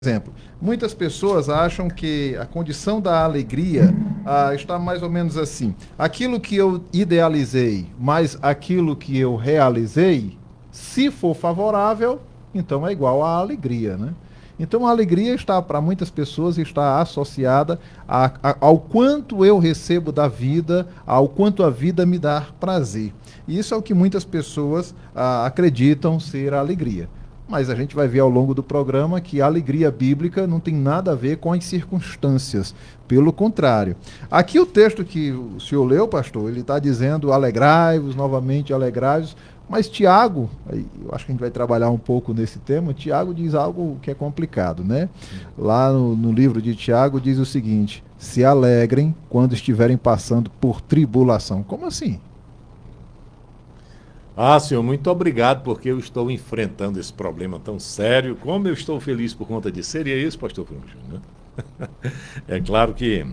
Exemplo, muitas pessoas acham que a condição da alegria está mais ou menos assim. Aquilo que eu idealizei, mais aquilo que eu realizei, se for favorável, então é igual à alegria, né? Então a alegria está, para muitas pessoas, está associada ao quanto eu recebo da vida, ao quanto a vida me dá prazer. E isso é o que muitas pessoas acreditam ser a alegria. Mas a gente vai ver ao longo do programa que a alegria bíblica não tem nada a ver com as circunstâncias. Pelo contrário. Aqui o texto que o senhor leu, pastor, ele está dizendo alegrai-vos, novamente alegrai-vos. Mas Tiago, eu acho que a gente vai trabalhar um pouco nesse tema, Tiago diz algo que é complicado, né? Lá no livro de Tiago diz o seguinte: se alegrem quando estiverem passando por tribulação. Como assim? Senhor, muito obrigado, porque eu estou enfrentando esse problema tão sério. Como eu estou feliz por conta disso. Seria isso, pastor Franco Júnior? É claro que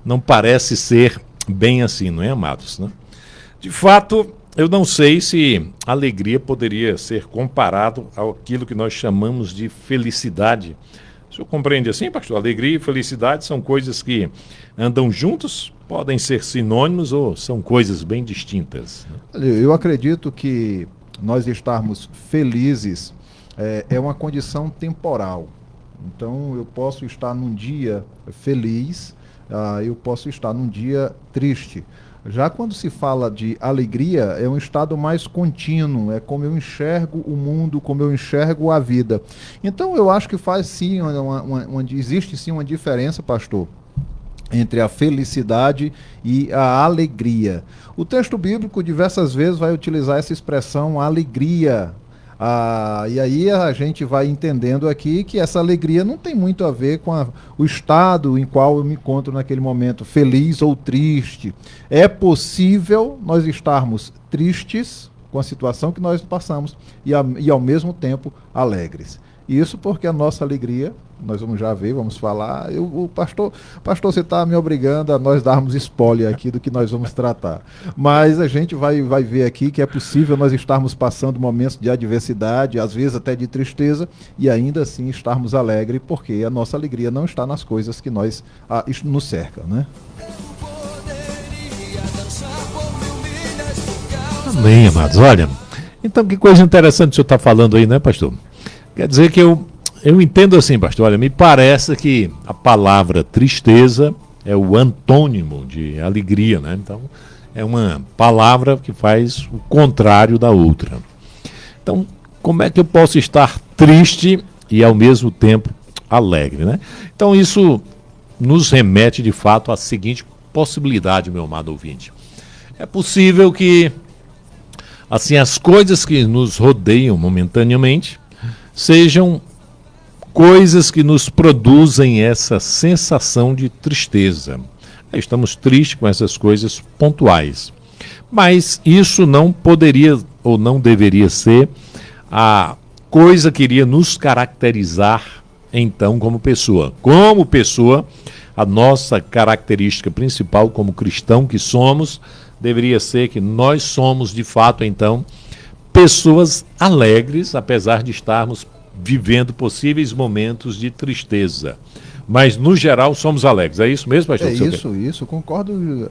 não parece ser bem assim, não é, amados? Né? De fato, eu não sei se alegria poderia ser comparado àquilo que nós chamamos de felicidade. O senhor compreende assim, pastor? Alegria e felicidade são coisas que andam juntos, podem ser sinônimos ou são coisas bem distintas. Olha, eu acredito que nós estarmos felizes é uma condição temporal. Então, eu posso estar num dia feliz, eu posso estar num dia triste. Já quando se fala de alegria, é um estado mais contínuo, é como eu enxergo o mundo, como eu enxergo a vida. Então, eu acho que faz sim, existe sim uma diferença, pastor, entre a felicidade e a alegria. O texto bíblico diversas vezes vai utilizar essa expressão alegria. E aí a gente vai entendendo aqui que essa alegria não tem muito a ver com o estado em qual eu me encontro naquele momento, feliz ou triste. É possível nós estarmos tristes com a situação que nós passamos e ao mesmo tempo alegres. Isso porque a nossa alegria, nós vamos já ver, vamos falar. O pastor, você está me obrigando a nós darmos spoiler aqui do que nós vamos tratar. Mas a gente vai ver aqui que é possível nós estarmos passando momentos de adversidade, às vezes até de tristeza, e ainda assim estarmos alegres, porque a nossa alegria não está nas coisas que nos cercam, né? Amém, amados. Olha, então que coisa interessante o senhor está falando aí, né, pastor? Quer dizer que eu entendo assim, pastor, olha, me parece que a palavra tristeza é o antônimo de alegria, né? Então, é uma palavra que faz o contrário da outra. Então, como é que eu posso estar triste e ao mesmo tempo alegre, né? Então, isso nos remete de fato à seguinte possibilidade, meu amado ouvinte. É possível que, assim, as coisas que nos rodeiam momentaneamente sejam coisas que nos produzem essa sensação de tristeza. Estamos tristes com essas coisas pontuais. Mas isso não poderia ou não deveria ser a coisa que iria nos caracterizar, então, como pessoa. Como pessoa, a nossa característica principal como cristão que somos, deveria ser que nós somos, de fato, então, pessoas alegres, apesar de estarmos vivendo possíveis momentos de tristeza. Mas, no geral, somos alegres. É isso mesmo, pastor? Isso. Concordo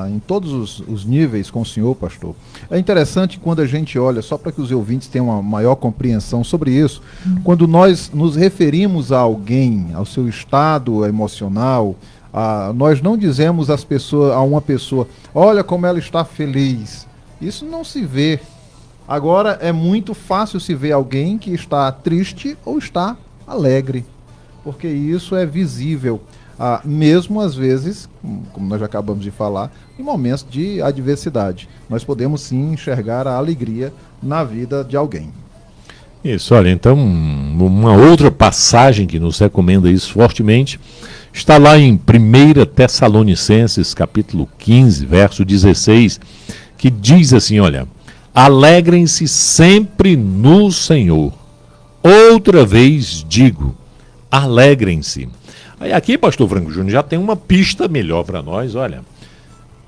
em todos os níveis com o senhor, pastor. É interessante quando a gente olha, só para que os ouvintes tenham uma maior compreensão sobre isso, quando nós nos referimos a alguém, ao seu estado emocional, nós não dizemos a uma pessoa, olha como ela está feliz. Isso não se vê. Agora, é muito fácil se ver alguém que está triste ou está alegre, porque isso é visível, mesmo às vezes, como nós já acabamos de falar, em momentos de adversidade. Nós podemos sim enxergar a alegria na vida de alguém. Isso, olha, então, uma outra passagem que nos recomenda isso fortemente, está lá em 1 Tessalonicenses, capítulo 15, verso 16, que diz assim, olha: alegrem-se sempre no Senhor. Outra vez digo, alegrem-se. Aí aqui, pastor Franco Júnior, já tem uma pista melhor para nós, olha.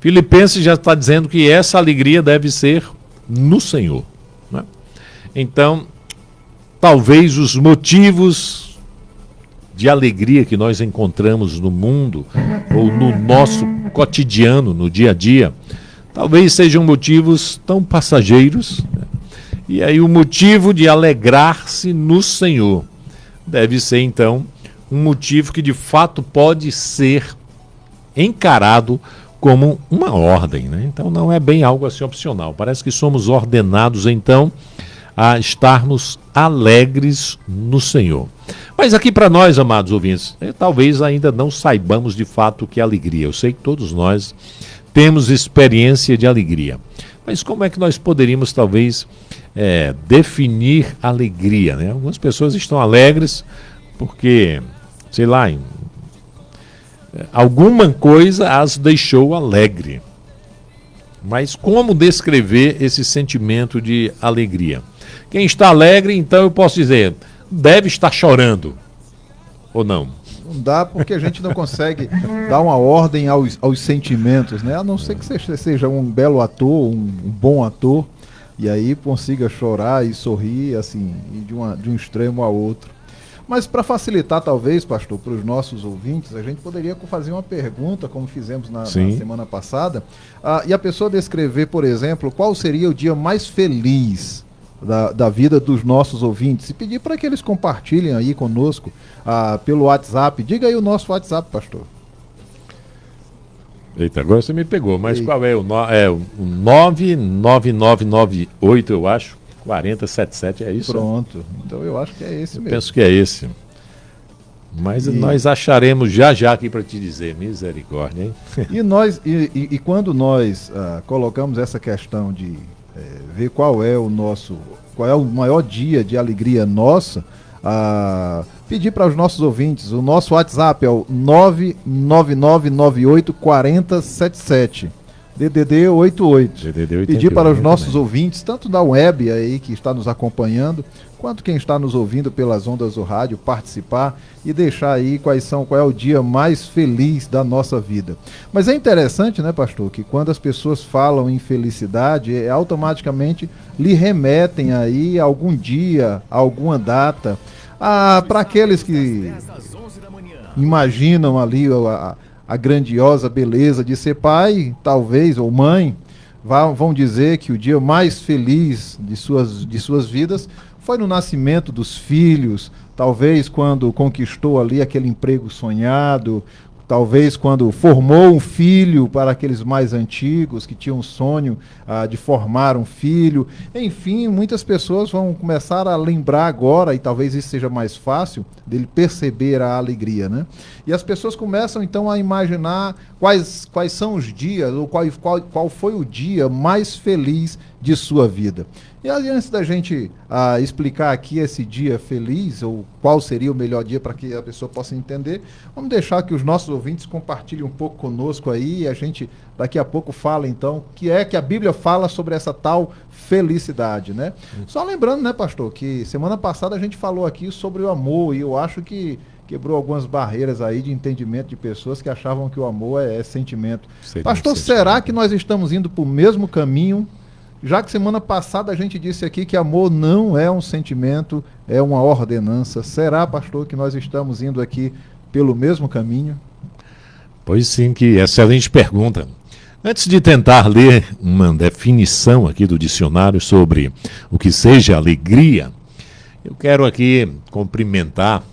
Filipenses já está dizendo que essa alegria deve ser no Senhor, né? Então, talvez os motivos de alegria que nós encontramos no mundo ou no nosso cotidiano, no dia a dia, talvez sejam motivos tão passageiros, né? E aí o motivo de alegrar-se no Senhor deve ser, então, um motivo que de fato pode ser encarado como uma ordem, né? Então não é bem algo assim opcional. Parece que somos ordenados, então, a estarmos alegres no Senhor. Mas aqui para nós, amados ouvintes, talvez ainda não saibamos de fato o que é alegria. Eu sei que todos nós temos experiência de alegria. Mas como é que nós poderíamos, talvez, definir alegria, né? Algumas pessoas estão alegres porque, sei lá, alguma coisa as deixou alegre. Mas como descrever esse sentimento de alegria? Quem está alegre, então eu posso dizer, deve estar chorando, ou não? Não dá porque a gente não consegue dar uma ordem aos sentimentos, né? A não ser que você seja um belo ator, um bom ator, e aí consiga chorar e sorrir, assim, de um extremo a outro. Mas para facilitar, talvez, pastor, para os nossos ouvintes, a gente poderia fazer uma pergunta, como fizemos na semana passada, e a pessoa descrever, por exemplo, qual seria o dia mais feliz da vida dos nossos ouvintes, e pedir para que eles compartilhem aí conosco pelo WhatsApp. Diga aí o nosso WhatsApp, pastor. Eita, agora você me pegou, mas qual é o 99998, eu acho, 4077, é isso? Pronto, então eu acho que é esse mesmo. Penso que é esse. Mas nós acharemos já aqui para te dizer, misericórdia, hein? E quando nós colocamos essa questão de ver qual é o maior dia de alegria nossa, pedir para os nossos ouvintes, o nosso WhatsApp é o 999984077, DDD 88. Pedir para os nossos ouvintes, tanto da web aí que está nos acompanhando, quanto quem está nos ouvindo pelas ondas do rádio, participar e deixar aí qual é o dia mais feliz da nossa vida. Mas é interessante, né, pastor, que quando as pessoas falam em felicidade, automaticamente lhe remetem aí a algum dia, a alguma data. Para aqueles que imaginam ali a grandiosa beleza de ser pai, talvez, ou mãe, vão dizer que o dia mais feliz de suas vidas foi no nascimento dos filhos, talvez quando conquistou ali aquele emprego sonhado, talvez quando formou um filho para aqueles mais antigos que tinham um sonho de formar um filho. Enfim, muitas pessoas vão começar a lembrar agora, e talvez isso seja mais fácil, dele perceber a alegria, né? E as pessoas começam então a imaginar quais são os dias, ou qual foi o dia mais feliz de sua vida. E antes da gente explicar aqui esse dia feliz, ou qual seria o melhor dia para que a pessoa possa entender, vamos deixar que os nossos ouvintes compartilhem um pouco conosco aí, e a gente daqui a pouco fala então o que é que a Bíblia fala sobre essa tal felicidade, né? Só lembrando, né, pastor, que semana passada a gente falou aqui sobre o amor, e eu acho que quebrou algumas barreiras aí de entendimento de pessoas que achavam que o amor é sentimento. Pastor, será que nós estamos indo para o mesmo caminho? Já que semana passada a gente disse aqui que amor não é um sentimento, é uma ordenança. Será, pastor, que nós estamos indo aqui pelo mesmo caminho? Pois sim, que excelente pergunta. Antes de tentar ler uma definição aqui do dicionário sobre o que seja alegria, eu quero aqui cumprimentar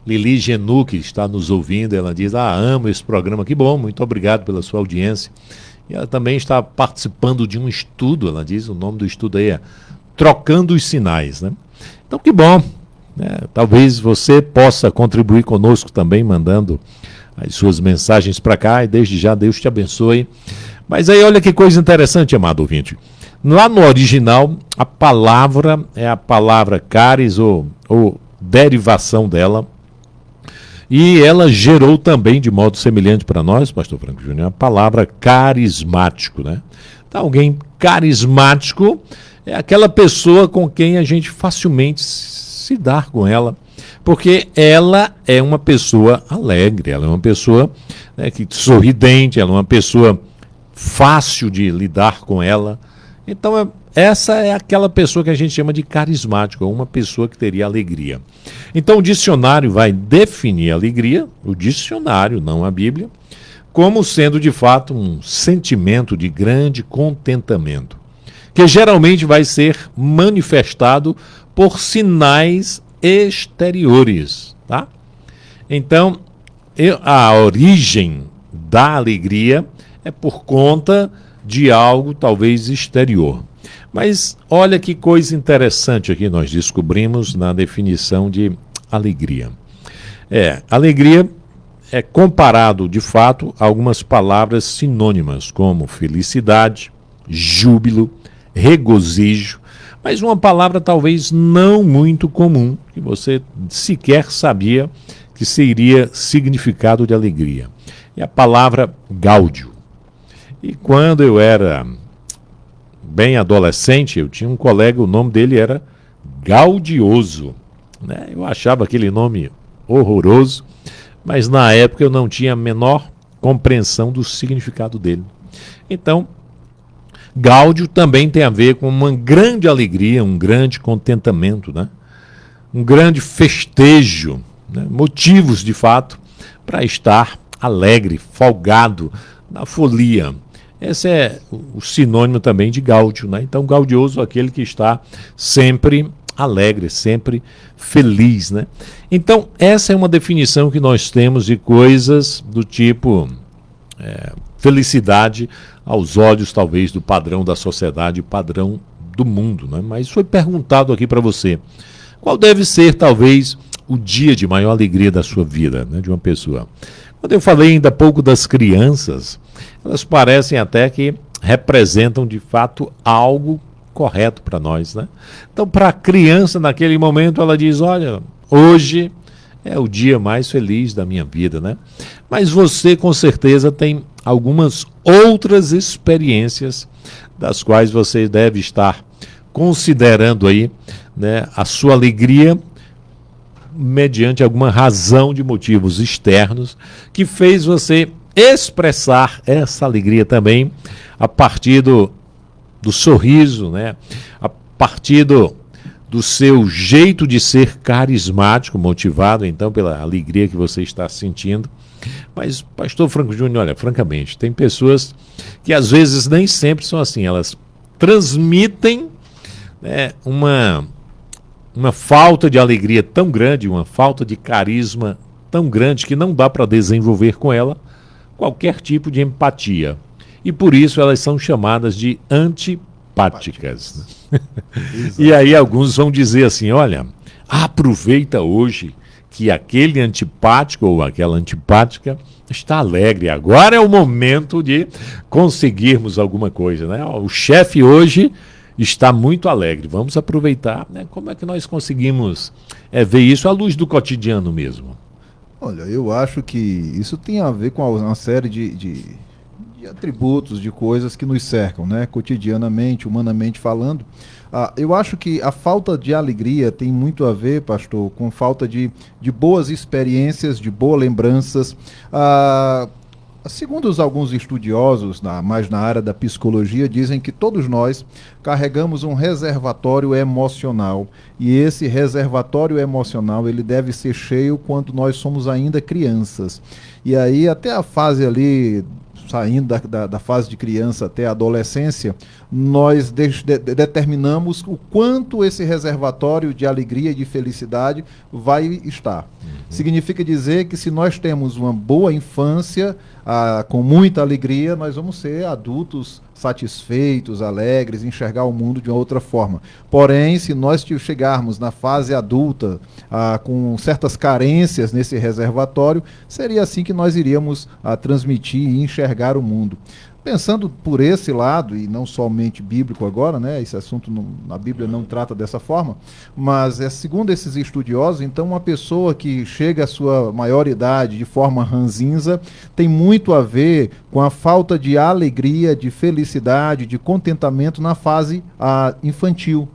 Lili Genu, que está nos ouvindo. Ela diz, amo esse programa, que bom, muito obrigado pela sua audiência. E ela também está participando de um estudo, ela diz, o nome do estudo aí é Trocando os Sinais, né? Então, que bom, né? Talvez você possa contribuir conosco também, mandando as suas mensagens para cá, e desde já Deus te abençoe. Mas aí, olha que coisa interessante, amado ouvinte. Lá no original, a palavra é a palavra caris, ou derivação dela, e ela gerou também, de modo semelhante para nós, pastor Franco Júnior, a palavra carismático, né? Então, alguém carismático é aquela pessoa com quem a gente facilmente se dá com ela, porque ela é uma pessoa alegre, ela é uma pessoa, né, sorridente, ela é uma pessoa fácil de lidar com ela. Então, essa é aquela pessoa que a gente chama de carismático, uma pessoa que teria alegria. Então o dicionário vai definir a alegria, o dicionário, não a Bíblia, como sendo de fato um sentimento de grande contentamento, que geralmente vai ser manifestado por sinais exteriores, tá? Então, a origem da alegria é por conta de algo talvez exterior. Mas olha que coisa interessante aqui nós descobrimos na definição de alegria. Alegria é comparado de fato a algumas palavras sinônimas como felicidade, júbilo, regozijo, mas uma palavra talvez não muito comum, que você sequer sabia que seria significado de alegria. É a palavra gáudio. E quando eu era bem adolescente, eu tinha um colega, o nome dele era Gaudioso, né? Eu achava aquele nome horroroso, mas na época eu não tinha a menor compreensão do significado dele. Então, gáudio também tem a ver com uma grande alegria, um grande contentamento, né? Um grande festejo, né? Motivos de fato para estar alegre, folgado, na folia. Esse é o sinônimo também de gáudio, né? Então, gaudioso é aquele que está sempre alegre, sempre feliz, né? Então, essa é uma definição que nós temos de coisas do tipo felicidade aos olhos, talvez, do padrão da sociedade, padrão do mundo, né? Mas foi perguntado aqui para você, qual deve ser, talvez, o dia de maior alegria da sua vida, né, de uma pessoa? Quando eu falei ainda há pouco das crianças, elas parecem até que representam de fato algo correto para nós, né? Então, para a criança, naquele momento, ela diz, olha, hoje é o dia mais feliz da minha vida, né? Mas você, com certeza, tem algumas outras experiências das quais você deve estar considerando aí, né, a sua alegria mediante alguma razão de motivos externos que fez você expressar essa alegria também a partir do sorriso, né? A partir do seu jeito de ser carismático, motivado então pela alegria que você está sentindo. Mas, pastor Franco Júnior, olha, francamente, tem pessoas que às vezes nem sempre são assim, elas transmitem, né, uma falta de alegria tão grande, uma falta de carisma tão grande que não dá para desenvolver com ela qualquer tipo de empatia. E por isso elas são chamadas de antipáticas. E aí alguns vão dizer assim, olha, aproveita hoje que aquele antipático ou aquela antipática está alegre. Agora é o momento de conseguirmos alguma coisa, né? O chefe hoje está muito alegre, vamos aproveitar, né? Como é que nós conseguimos ver isso à luz do cotidiano mesmo? Olha, eu acho que isso tem a ver com uma série de atributos, de coisas que nos cercam, né? Cotidianamente, humanamente falando. Eu acho que a falta de alegria tem muito a ver, pastor, com falta de boas experiências, de boas lembranças. Segundo alguns estudiosos, mais na área da psicologia, dizem que todos nós carregamos um reservatório emocional, e esse reservatório emocional ele deve ser cheio quando nós somos ainda crianças. E aí até a fase ali, saindo da fase de criança até a adolescência, nós determinamos o quanto esse reservatório de alegria e de felicidade vai estar. Significa dizer que se nós temos uma boa infância, com muita alegria, nós vamos ser adultos satisfeitos, alegres, enxergar o mundo de uma outra forma. Porém, se nós chegarmos na fase adulta com certas carências nesse reservatório, seria assim que nós iríamos transmitir e enxergar o mundo. Pensando por esse lado, e não somente bíblico agora, né? Esse assunto na Bíblia não trata dessa forma, mas segundo esses estudiosos, então uma pessoa que chega à sua maioridade de forma ranzinza tem muito a ver com a falta de alegria, de felicidade, de contentamento na fase infantil.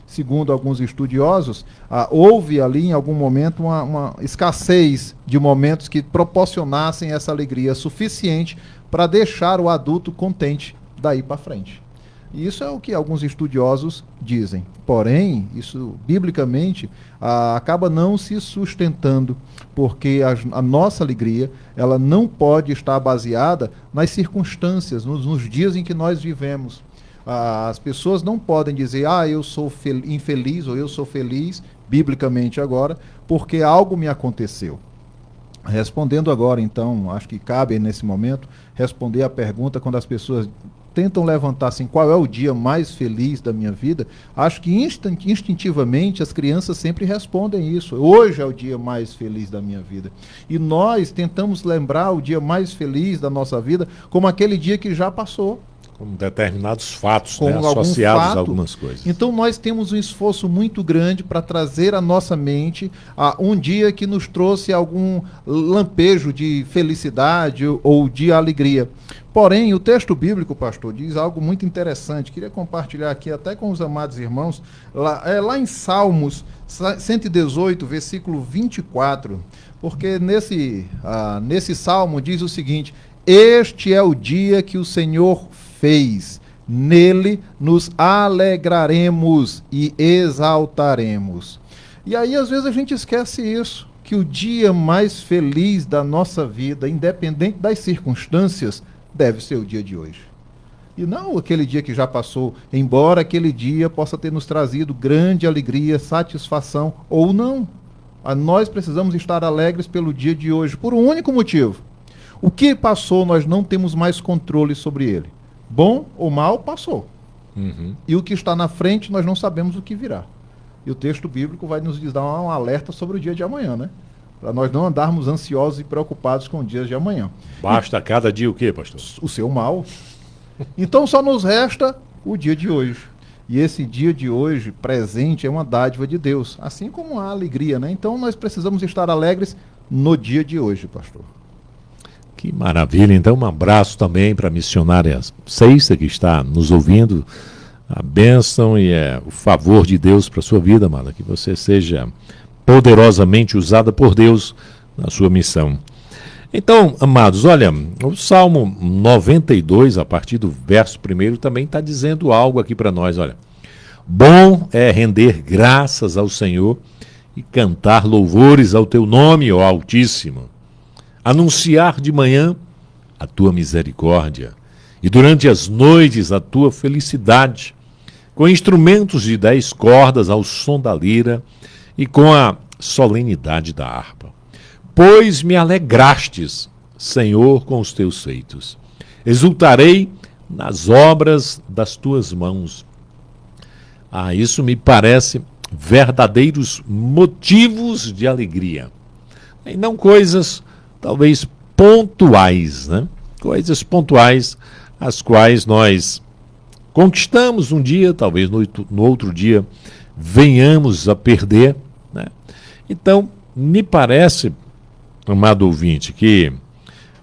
Segundo alguns estudiosos, houve ali em algum momento uma escassez de momentos que proporcionassem essa alegria suficiente para deixar o adulto contente daí para frente. E isso é o que alguns estudiosos dizem. Porém, isso biblicamente acaba não se sustentando, porque a nossa alegria ela não pode estar baseada nas circunstâncias, nos dias em que nós vivemos. As pessoas não podem dizer, eu sou infeliz ou eu sou feliz, biblicamente agora, porque algo me aconteceu. Respondendo agora, então, acho que cabe nesse momento responder a pergunta quando as pessoas tentam levantar assim, qual é o dia mais feliz da minha vida, acho que instintivamente as crianças sempre respondem isso. Hoje é o dia mais feliz da minha vida. E nós tentamos lembrar o dia mais feliz da nossa vida como aquele dia que já passou. Com determinados fatos, né, associados a algumas coisas. Então nós temos um esforço muito grande para trazer à nossa mente um dia que nos trouxe algum lampejo de felicidade ou de alegria. Porém, o texto bíblico, pastor, diz algo muito interessante. Queria compartilhar aqui até com os amados irmãos, lá em Salmos 118, versículo 24, porque nesse salmo diz o seguinte: este é o dia que o Senhor fez, nele nos alegraremos e exaltaremos. E aí às vezes a gente esquece isso, que o dia mais feliz da nossa vida, independente das circunstâncias, deve ser o dia de hoje. E não aquele dia que já passou, embora aquele dia possa ter nos trazido grande alegria, satisfação, ou não. Nós precisamos estar alegres pelo dia de hoje, por um único motivo. O que passou, nós não temos mais controle sobre ele. Bom ou mal, passou. Uhum. E o que está na frente, nós não sabemos o que virá. E o texto bíblico vai nos dar um alerta sobre o dia de amanhã, né? Para nós não andarmos ansiosos e preocupados com os dias de amanhã. Basta cada dia o quê, pastor? O seu mal. Então só nos resta o dia de hoje. E esse dia de hoje, presente, é uma dádiva de Deus. Assim como a alegria, né? Então nós precisamos estar alegres no dia de hoje, pastor. Que maravilha. Então, um abraço também para a missionária Ceissa, que está nos ouvindo. A bênção e o favor de Deus para a sua vida, amada. Que você seja poderosamente usada por Deus na sua missão. Então, amados, olha, o Salmo 92, a partir do verso 1, também está dizendo algo aqui para nós. Olha, bom é render graças ao Senhor e cantar louvores ao teu nome, ó Altíssimo. Anunciar de manhã a tua misericórdia e durante as noites a tua felicidade, com instrumentos de 10 cordas ao som da lira e com a solenidade da harpa. Pois me alegrastes, Senhor, com os teus feitos. Exultarei nas obras das tuas mãos. Isso me parece verdadeiros motivos de alegria. E não coisas talvez pontuais, né? Coisas pontuais as quais nós conquistamos um dia, talvez no outro dia venhamos a perder, né? Então, me parece, amado ouvinte, que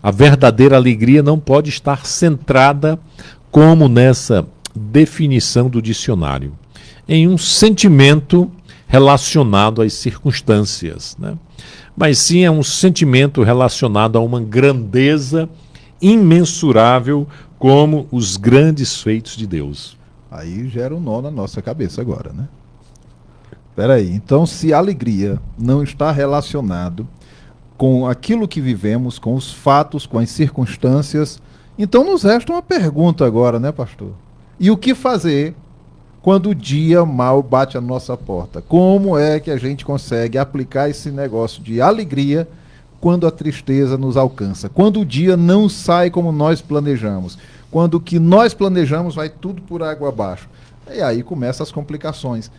a verdadeira alegria não pode estar centrada, como nessa definição do dicionário, em um sentimento relacionado às circunstâncias, né? Mas sim é um sentimento relacionado a uma grandeza imensurável, como os grandes feitos de Deus. Aí gera um nó na nossa cabeça agora, né? Peraí, então se a alegria não está relacionado com aquilo que vivemos, com os fatos, com as circunstâncias, então nos resta uma pergunta agora, né, pastor? E o que fazer quando o dia mal bate a nossa porta? Como é que a gente consegue aplicar esse negócio de alegria quando a tristeza nos alcança? Quando o dia não sai como nós planejamos? Quando o que nós planejamos vai tudo por água abaixo? E aí começam as complicações.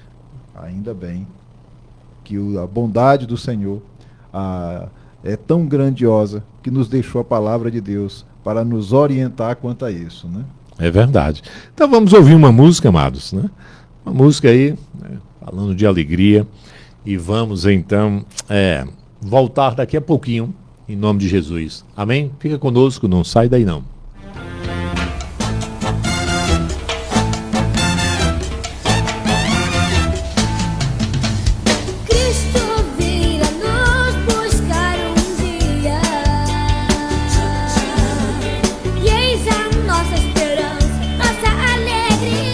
Ainda bem que a bondade do Senhor é tão grandiosa que nos deixou a palavra de Deus para nos orientar quanto a isso, né? É verdade. Então vamos ouvir uma música, amados, né? Uma música aí, né, falando de alegria. E vamos então voltar daqui a pouquinho, em nome de Jesus. Amém? Fica conosco, não sai daí não. Nossa esperança, nossa alegria.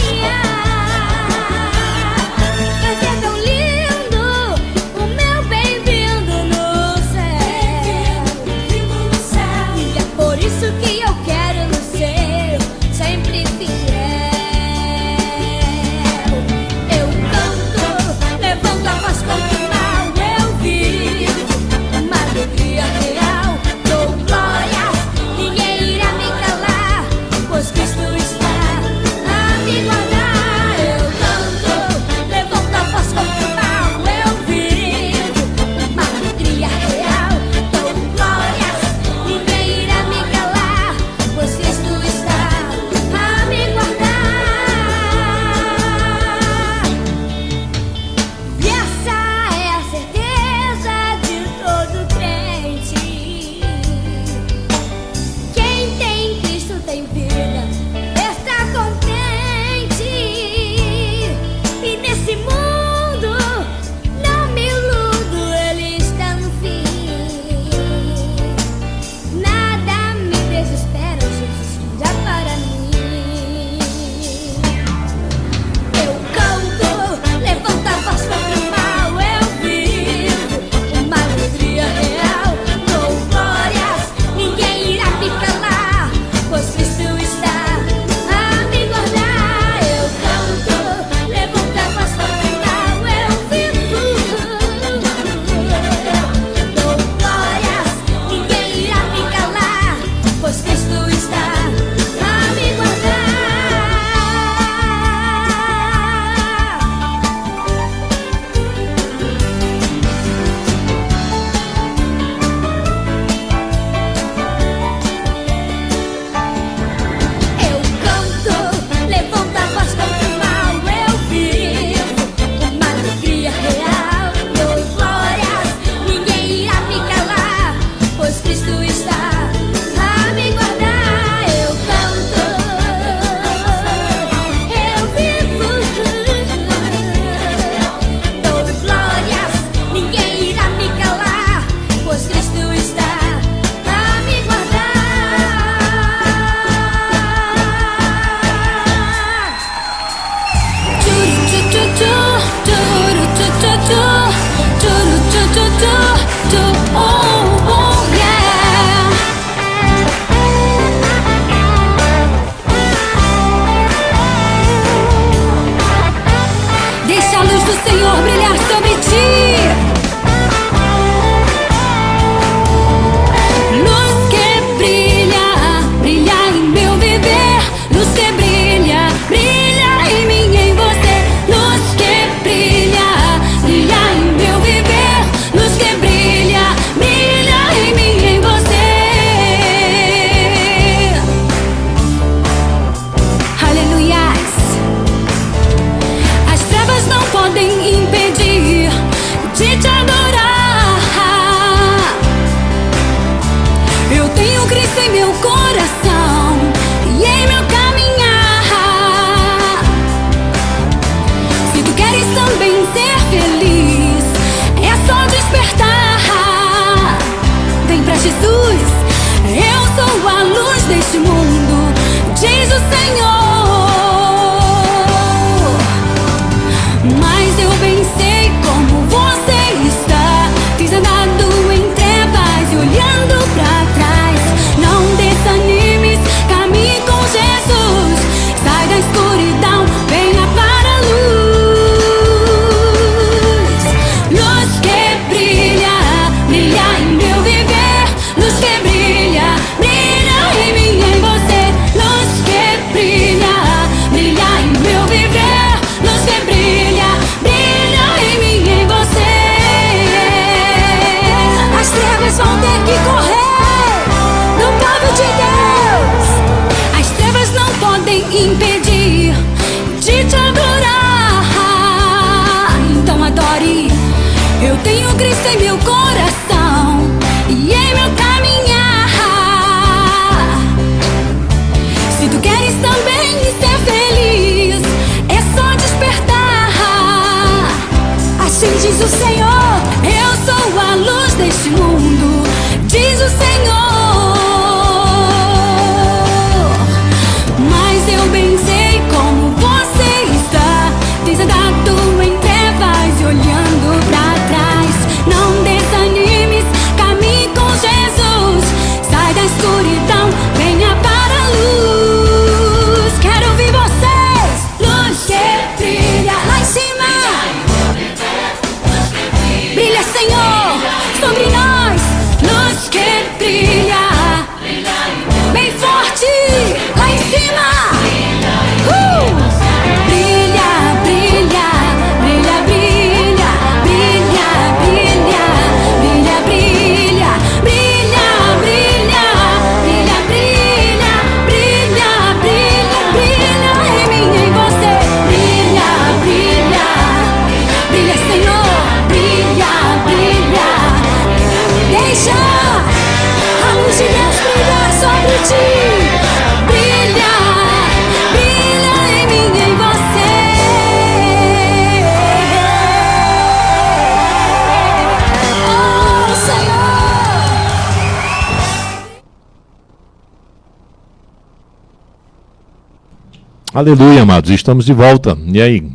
Aleluia, amados, estamos de volta. E aí,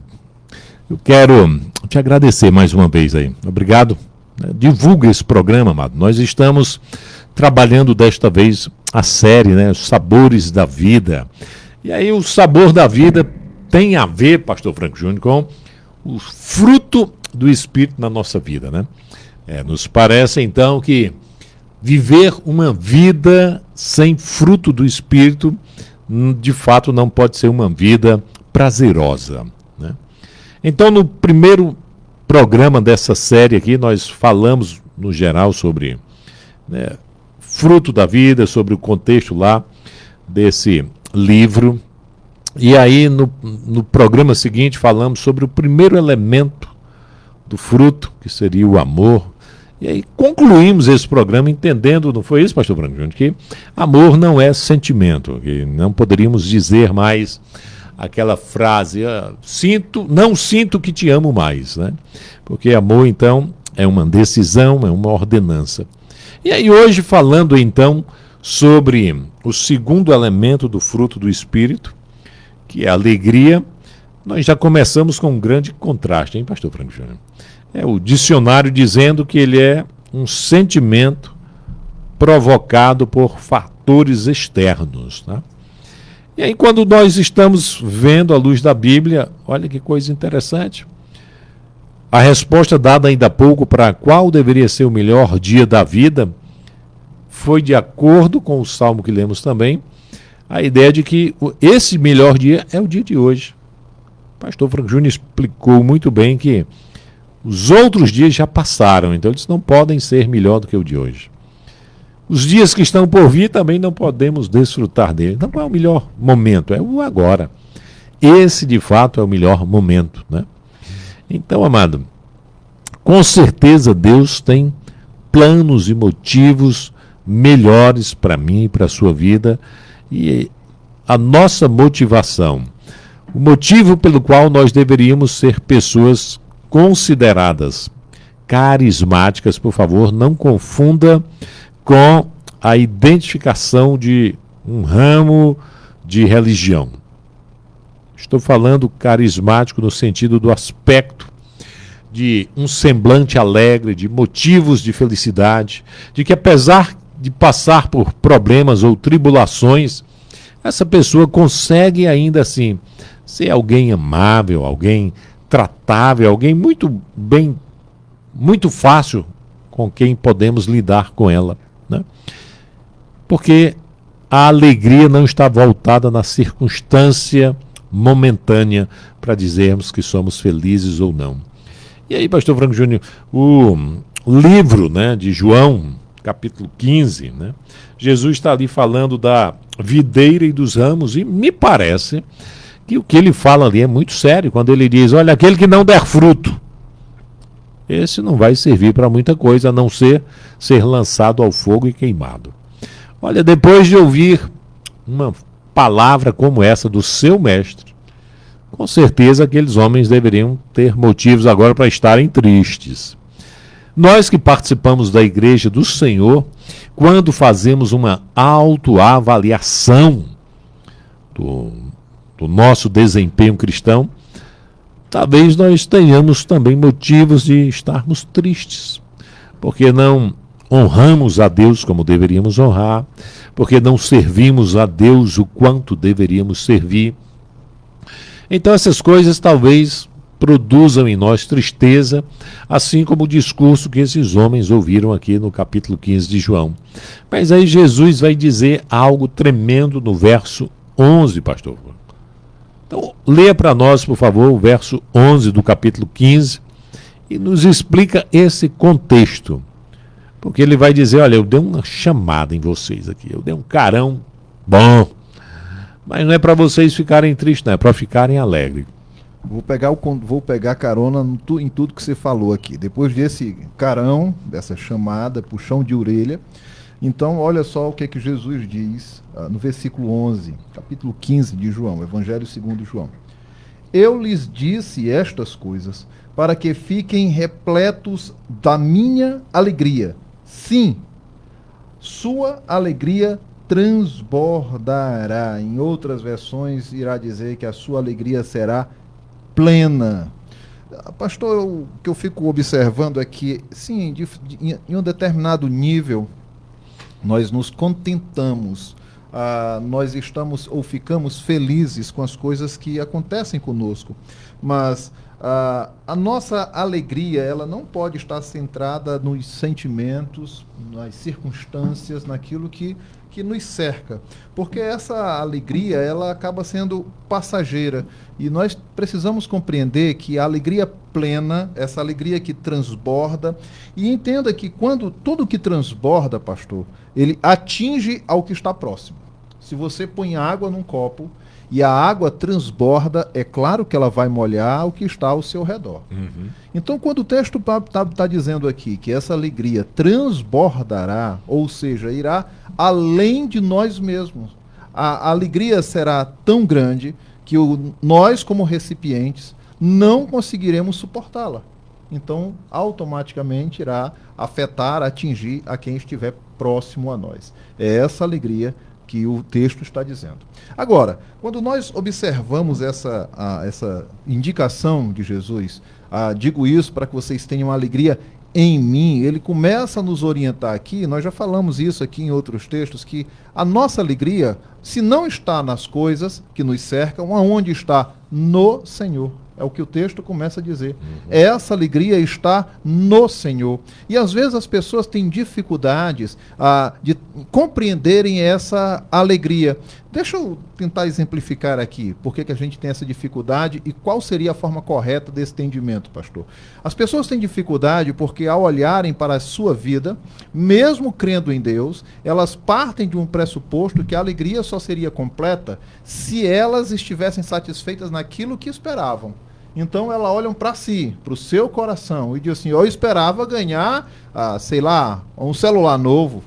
eu quero te agradecer mais uma vez aí. Obrigado. Divulga esse programa, amado. Nós estamos trabalhando desta vez a série, né? Os sabores da vida. E aí o sabor da vida tem a ver, pastor Franco Júnior, com o fruto do Espírito na nossa vida, né? Nos parece então que viver uma vida sem fruto do Espírito, de fato não pode ser uma vida prazerosa, né? Então no primeiro programa dessa série aqui, nós falamos no geral sobre, né, fruto da vida, sobre o contexto lá desse livro. E aí no programa seguinte falamos sobre o primeiro elemento do fruto, que seria o amor. E aí concluímos esse programa entendendo, não foi isso, pastor Branco Júnior, que amor não é sentimento, que não poderíamos dizer mais aquela frase, não sinto que te amo mais, né? Porque amor, então, é uma decisão, é uma ordenança. E aí hoje falando, então, sobre o segundo elemento do fruto do Espírito, que é a alegria, nós já começamos com um grande contraste, hein, pastor Franco Júnior? É o dicionário dizendo que ele é um sentimento provocado por fatores externos, tá? E aí quando nós estamos vendo à luz da Bíblia, olha que coisa interessante. A resposta dada ainda há pouco para qual deveria ser o melhor dia da vida foi de acordo com o salmo que lemos também, a ideia de que esse melhor dia é o dia de hoje. O pastor Franco Júnior explicou muito bem que os outros dias já passaram, então eles não podem ser melhor do que o de hoje. Os dias que estão por vir também não podemos desfrutar dele. Não é o melhor momento, é o agora. Esse, de fato, é o melhor momento, né? Então, amado, com certeza Deus tem planos e motivos melhores para mim e para a sua vida. E a nossa motivação, o motivo pelo qual nós deveríamos ser pessoas consideradas carismáticas, por favor, não confunda com a identificação de um ramo de religião. Estou falando carismático no sentido do aspecto de um semblante alegre, de motivos de felicidade, de que apesar de passar por problemas ou tribulações, essa pessoa consegue ainda assim ser alguém amável, alguém tratável, alguém muito bem, muito fácil com quem podemos lidar com ela, né? Porque a alegria não está voltada na circunstância momentânea para dizermos que somos felizes ou não. E aí, pastor Franco Júnior, o livro, né, de João, capítulo 15, né, Jesus está ali falando da videira e dos ramos, e me parece que o que ele fala ali é muito sério, quando ele diz, olha, aquele que não der fruto, esse não vai servir para muita coisa, a não ser lançado ao fogo e queimado. Olha, depois de ouvir uma palavra como essa do seu mestre, com certeza aqueles homens deveriam ter motivos agora para estarem tristes. Nós que participamos da Igreja do Senhor, quando fazemos uma autoavaliação do nosso desempenho cristão, talvez nós tenhamos também motivos de estarmos tristes, porque não honramos a Deus como deveríamos honrar, porque não servimos a Deus o quanto deveríamos servir. Então essas coisas talvez produzam em nós tristeza, assim como o discurso que esses homens ouviram aqui no capítulo 15 de João. Mas aí Jesus vai dizer algo tremendo no verso 11, pastor. Então, leia para nós, por favor, o verso 11 do capítulo 15 e nos explica esse contexto. Porque ele vai dizer, olha, eu dei uma chamada em vocês aqui, eu dei um carão bom, mas não é para vocês ficarem tristes, não, é para ficarem alegres. Vou pegar carona em tudo que você falou aqui. Depois desse carão, dessa chamada, puxão de orelha, então olha só o que é que Jesus diz no versículo 11, capítulo 15 de João, Evangelho segundo João. Eu lhes disse estas coisas para que fiquem repletos da minha alegria. Sim, sua alegria transbordará. Em outras versões, irá dizer que a sua alegria será plena. Pastor, o que eu fico observando é que, sim, em um determinado nível, nós nos contentamos, nós estamos ou ficamos felizes com as coisas que acontecem conosco, mas a nossa alegria, ela não pode estar centrada nos sentimentos, nas circunstâncias, naquilo que nos cerca, porque essa alegria, ela acaba sendo passageira, e nós precisamos compreender que a alegria plena, essa alegria que transborda, e entenda que quando tudo que transborda, pastor, ele atinge ao que está próximo. Se você põe água num copo e a água transborda, é claro que ela vai molhar o que está ao seu redor. Uhum. Então, quando o texto está dizendo aqui que essa alegria transbordará, ou seja, irá além de nós mesmos, a alegria será tão grande que nós, como recipientes, não conseguiremos suportá-la. Então, automaticamente irá afetar, atingir a quem estiver próximo a nós. É essa alegria que o texto está dizendo. Agora, quando nós observamos essa indicação de Jesus, digo isso para que vocês tenham alegria em mim, ele começa a nos orientar aqui, nós já falamos isso aqui em outros textos, que a nossa alegria, se não está nas coisas que nos cercam, aonde está? No Senhor. É o que o texto começa a dizer. Essa alegria está no Senhor. E às vezes as pessoas têm dificuldades de compreenderem essa alegria. Deixa eu tentar exemplificar aqui por que a gente tem essa dificuldade e qual seria a forma correta desse entendimento, pastor. As pessoas têm dificuldade porque, ao olharem para a sua vida, mesmo crendo em Deus, elas partem de um pressuposto que a alegria só seria completa se elas estivessem satisfeitas naquilo que esperavam. Então elas olham para si, para o seu coração e dizem assim, eu esperava ganhar, sei lá, um celular novo.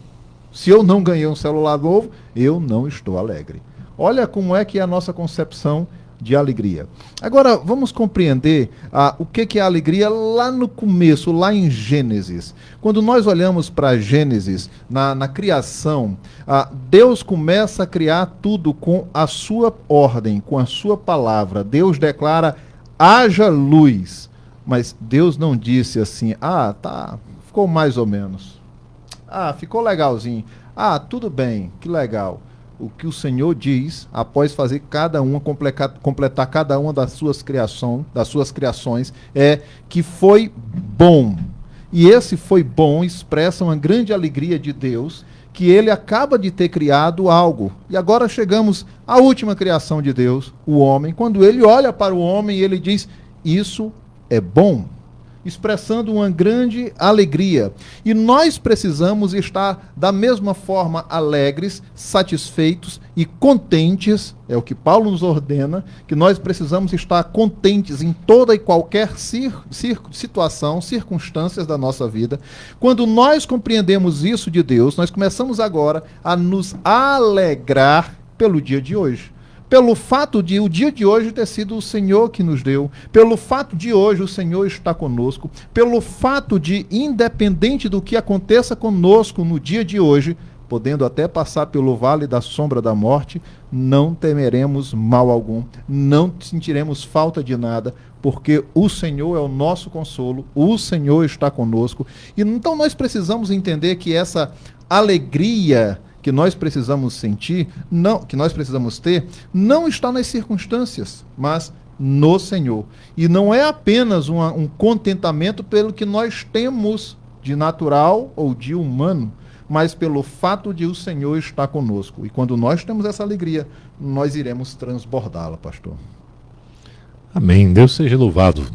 Se eu não ganhei um celular novo, eu não estou alegre. Olha como é que é a nossa concepção de alegria. Agora, vamos compreender o que é a alegria lá no começo, lá em Gênesis. Quando nós olhamos para Gênesis, na criação, Deus começa a criar tudo com a sua ordem, com a sua palavra. Deus declara, haja luz. Mas Deus não disse assim, ficou mais ou menos. Ficou legalzinho. Tudo bem, que legal. O que o Senhor diz, após fazer completar cada uma das suas criações, é que foi bom. E esse foi bom expressa uma grande alegria de Deus, que ele acaba de ter criado algo. E agora chegamos à última criação de Deus, o homem. Quando ele olha para o homem, ele diz, isso é bom, expressando uma grande alegria. E nós precisamos estar da mesma forma alegres, satisfeitos e contentes, é o que Paulo nos ordena, que nós precisamos estar contentes em toda e qualquer situação, circunstâncias da nossa vida. Quando nós compreendemos isso de Deus, nós começamos agora a nos alegrar pelo dia de hoje. Pelo fato de o dia de hoje ter sido o Senhor que nos deu, pelo fato de hoje o Senhor está conosco, pelo fato de, independente do que aconteça conosco no dia de hoje, podendo até passar pelo vale da sombra da morte, não temeremos mal algum, não sentiremos falta de nada, porque o Senhor é o nosso consolo, o Senhor está conosco. E então nós precisamos entender que essa alegria que nós precisamos sentir, que nós precisamos ter, não está nas circunstâncias, mas no Senhor. E não é apenas um contentamento pelo que nós temos de natural ou de humano, mas pelo fato de o Senhor estar conosco. E quando nós temos essa alegria, nós iremos transbordá-la, pastor. Amém. Deus seja louvado.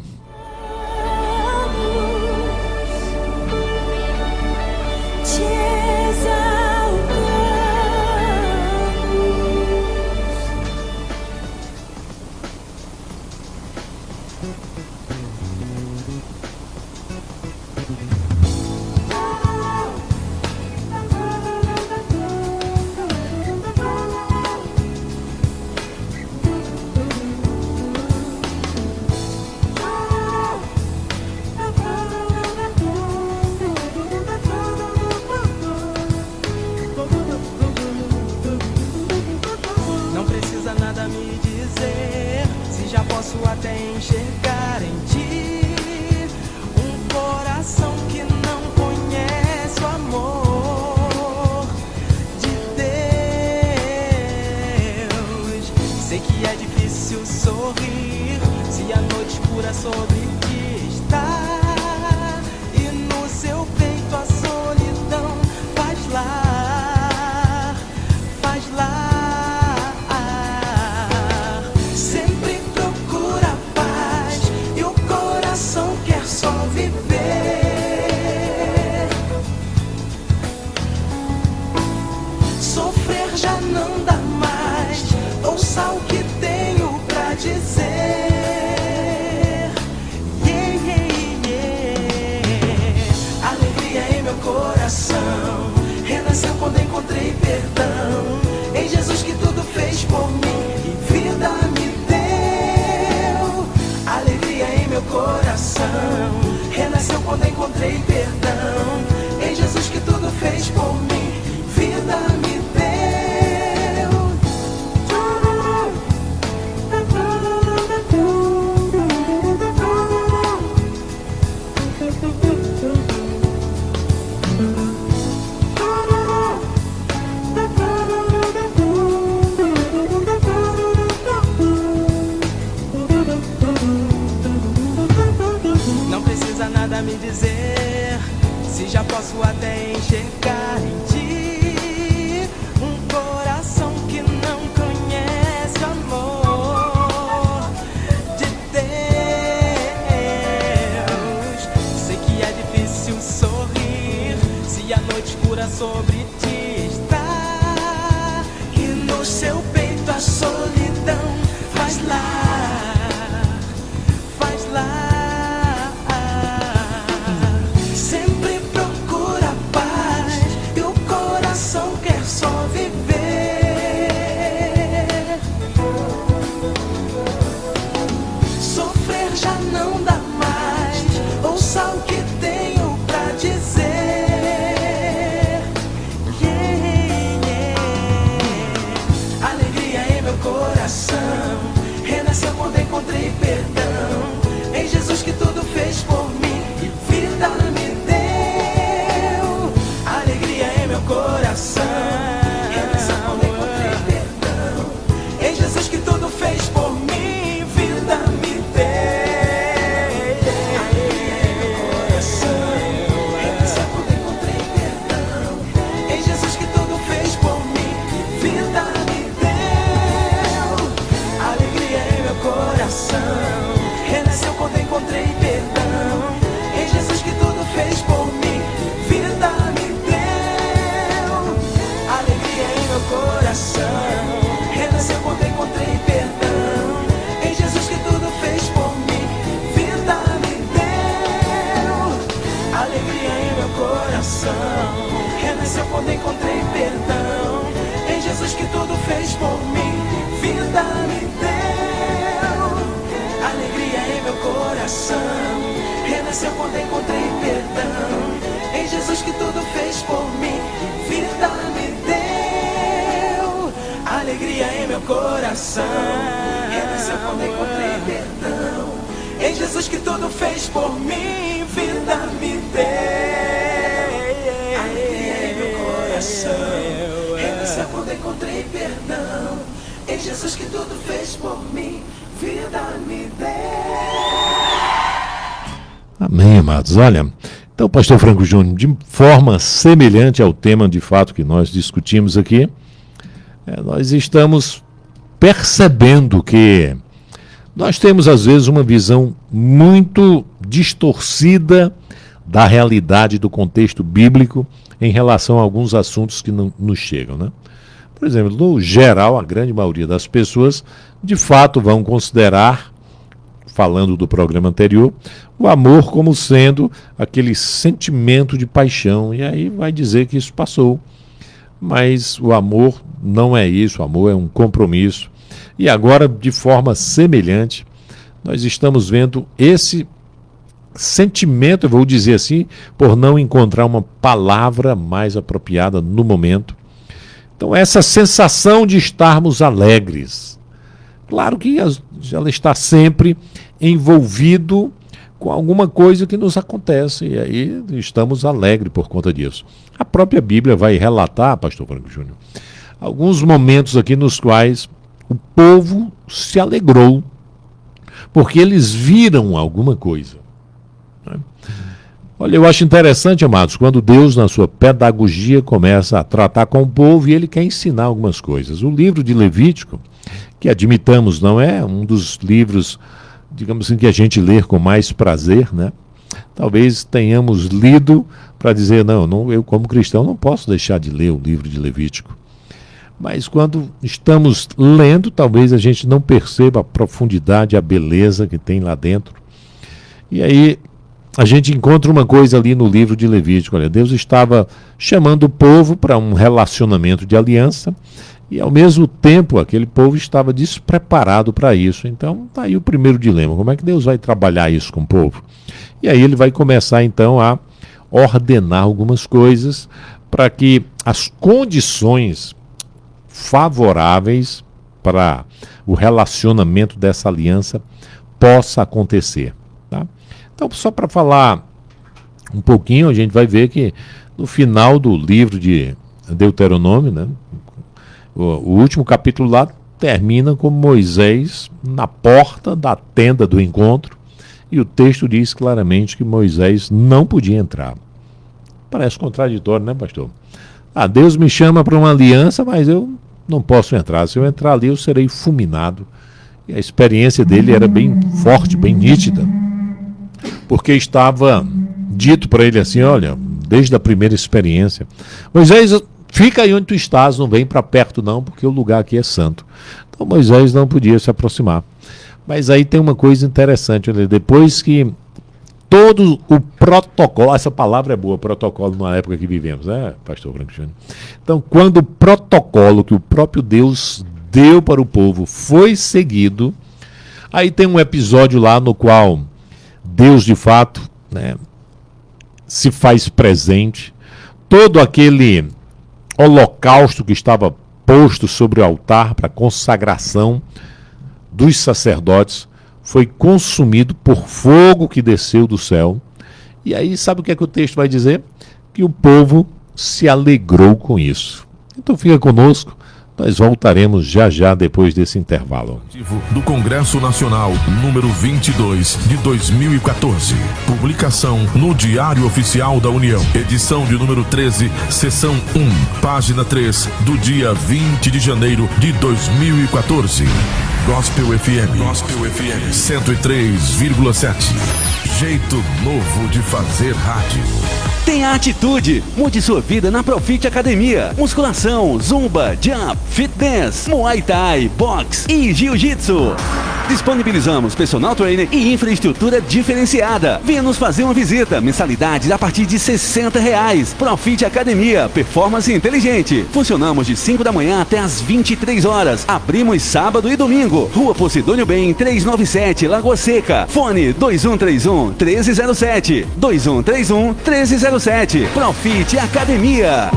enxergar em ti um coração que não conhece o amor de Deus. Sei que é difícil sorrir se a noite escura sobre ti está, e no seu peito a solidão faz lar, faz lar. Sempre procura paz e o coração quer só viver. Sofrer já não dá mais, ouça o que tenho pra dizer. Coração renasceu quando encontrei perdão em Jesus, que tudo fez por mim e vida me deu. Alegria em meu coração renasceu quando encontrei perdão em Jesus, que tudo fez por mim, vida me deu. Me dizer se já posso até enxergar em ti um coração que não conhece o amor de Deus. Sei que é difícil sorrir se a noite escura sobre ti está, e no seu peito a solidão faz lar, faz lar. Só viver. Sofrer já não dá mais, ouça o que tenho pra dizer. Alegria em meu coração renasceu quando encontrei perdão em Jesus, que tudo fez por mim e vida me deu. Alegria em meu coração renasceu quando encontrei perdão em Jesus, que tudo fez por mim, vida me deu. Alegria em meu coração renasceu quando encontrei perdão em Jesus, que tudo fez por mim, vida me deu. Alegria em meu coração renasceu quando encontrei perdão em Jesus, que tudo fez por mim, vida me deu. Alegria em meu coração renasceu quando encontrei perdão em Jesus, que tudo fez por mim, vida me deu. Alegria em meu coração renasceu quando encontrei perdão em Jesus, que tudo fez por mim, vida me deu. Alegria em meu coração renasceu quando encontrei perdão em Jesus, que tudo fez por mim, vida me deu. Amém, amados. Olha, então, pastor Franco Júnior, de forma semelhante ao tema de fato que nós discutimos aqui, nós estamos percebendo que nós temos às vezes uma visão muito distorcida da realidade do contexto bíblico em relação a alguns assuntos que não nos chegam, né? Por exemplo, no geral, a grande maioria das pessoas, de fato, vão considerar, falando do programa anterior, o amor como sendo aquele sentimento de paixão, e aí vai dizer que isso passou. Mas o amor não é isso, o amor é um compromisso. E agora, de forma semelhante, nós estamos vendo esse sentimento, eu vou dizer assim, por não encontrar uma palavra mais apropriada no momento. Então, essa sensação de estarmos alegres. Claro que ela está sempre envolvido com alguma coisa que nos acontece, e aí estamos alegres por conta disso. A própria Bíblia vai relatar, pastor Franco Júnior, alguns momentos aqui nos quais o povo se alegrou, porque eles viram alguma coisa. Né? Olha, eu acho interessante, amados, quando Deus, na sua pedagogia, começa a tratar com o povo e ele quer ensinar algumas coisas. O livro de Levítico, que admitamos não é um dos livros, digamos assim, que a gente lê com mais prazer, né? Talvez tenhamos lido para dizer, não, eu como cristão não posso deixar de ler o livro de Levítico. Mas quando estamos lendo, talvez a gente não perceba a profundidade, a beleza que tem lá dentro. E aí a gente encontra uma coisa ali no livro de Levítico. Olha, Deus estava chamando o povo para um relacionamento de aliança e, ao mesmo tempo, aquele povo estava despreparado para isso. Então, está aí o primeiro dilema. Como é que Deus vai trabalhar isso com o povo? E aí ele vai começar, então, a ordenar algumas coisas para que as condições favoráveis para o relacionamento dessa aliança possa acontecer. Tá? Então, só para falar um pouquinho, a gente vai ver que no final do livro de Deuteronômio, né, o último capítulo lá termina com Moisés na porta da tenda do encontro, e o texto diz claramente que Moisés não podia entrar. Parece contraditório, né, pastor? Deus me chama para uma aliança, mas eu não posso entrar. Se eu entrar ali, eu serei fulminado. E a experiência dele era bem forte, bem nítida. Porque estava dito para ele assim, olha, desde a primeira experiência, Moisés, fica aí onde tu estás, não vem para perto não, porque o lugar aqui é santo. Então Moisés não podia se aproximar. Mas aí tem uma coisa interessante, olha, depois que todo o protocolo, essa palavra é boa, protocolo na época que vivemos, né, pastor Franco Júnior? Então, quando o protocolo que o próprio Deus deu para o povo foi seguido, aí tem um episódio lá no qual Deus, de fato, né, se faz presente. Todo aquele holocausto que estava posto sobre o altar para consagração dos sacerdotes foi consumido por fogo que desceu do céu. E aí, sabe o que é que o texto vai dizer? Que o povo se alegrou com isso. Então fica conosco, nós voltaremos já já depois desse intervalo. Do Congresso Nacional, número 22, de 2014. Publicação no Diário Oficial da União. Edição de número 13, seção 1, página 3, do dia 20 de janeiro de 2014. Gospel FM. Gospel FM 103,7. Jeito novo de fazer rádio. Tenha atitude, mude sua vida na Profit Academia. Musculação, zumba, jump, fitness, muay thai, boxe e jiu-jitsu. Disponibilizamos personal trainer e infraestrutura diferenciada. Venha nos fazer uma visita. Mensalidades a partir de R$60. Profit Academia, performance inteligente. Funcionamos de 5 da manhã até as 23 horas. Abrimos sábado e domingo. Rua Posidônio Bem, 397, Lagoa Seca. Fone 2131-1307. 2131-1307. Profit Academia.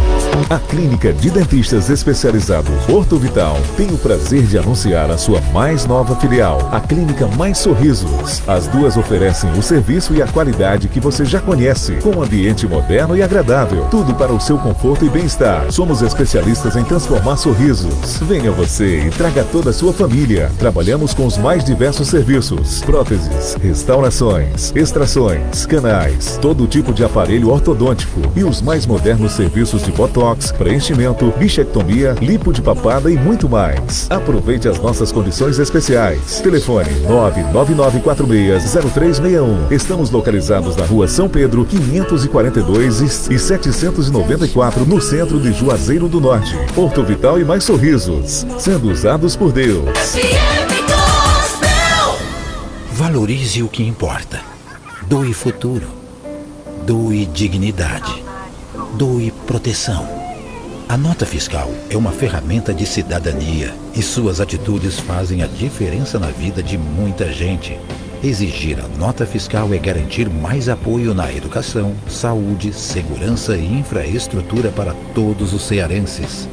A Clínica de Dentistas Especializados Orto Vital tem o prazer de anunciar a sua mais nova filial, a Clínica Mais Sorrisos. As duas oferecem o serviço e a qualidade que você já conhece, com um ambiente moderno e agradável. Tudo para o seu conforto e bem-estar. Somos especialistas em transformar sorrisos. Venha você e traga toda a sua família. Trabalhamos com os mais diversos serviços: próteses, restaurações, extrações, canais, todo tipo de aparelho ortodôntico e os mais modernos serviços de botox, preenchimento, bichectomia, lipo de papada e muito mais. Aproveite as nossas condições especiais. Telefone 999460361. Estamos localizados na Rua São Pedro, 542 e 794, no centro de Juazeiro do Norte. Orto Vital e Mais Sorrisos, sendo usados por Deus. Valorize o que importa. Doe futuro. Doe dignidade. Doe proteção. A nota fiscal é uma ferramenta de cidadania e suas atitudes fazem a diferença na vida de muita gente. Exigir a nota fiscal é garantir mais apoio na educação, saúde, segurança e infraestrutura para todos os cearenses.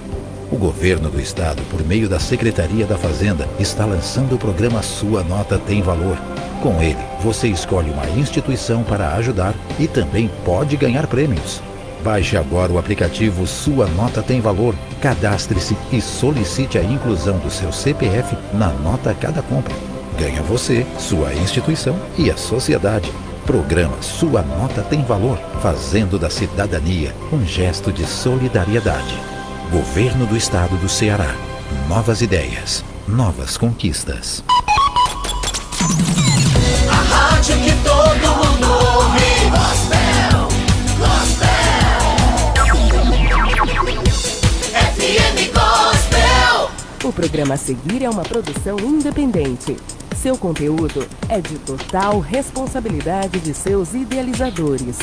O governo do estado, por meio da Secretaria da Fazenda, está lançando o programa Sua Nota Tem Valor. Com ele, você escolhe uma instituição para ajudar e também pode ganhar prêmios. Baixe agora o aplicativo Sua Nota Tem Valor, cadastre-se e solicite a inclusão do seu CPF na nota a cada compra. Ganha você, sua instituição e a sociedade. Programa Sua Nota Tem Valor, fazendo da cidadania um gesto de solidariedade. Governo do Estado do Ceará. Novas ideias, novas conquistas. A rádio que todo mundo ouve. FM Gospel. O programa a seguir é uma produção independente. Seu conteúdo é de total responsabilidade de seus idealizadores.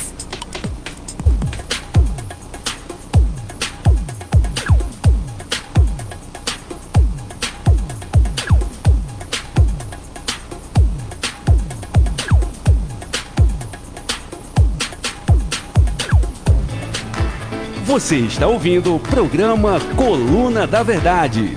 Você está ouvindo o programa Coluna da Verdade.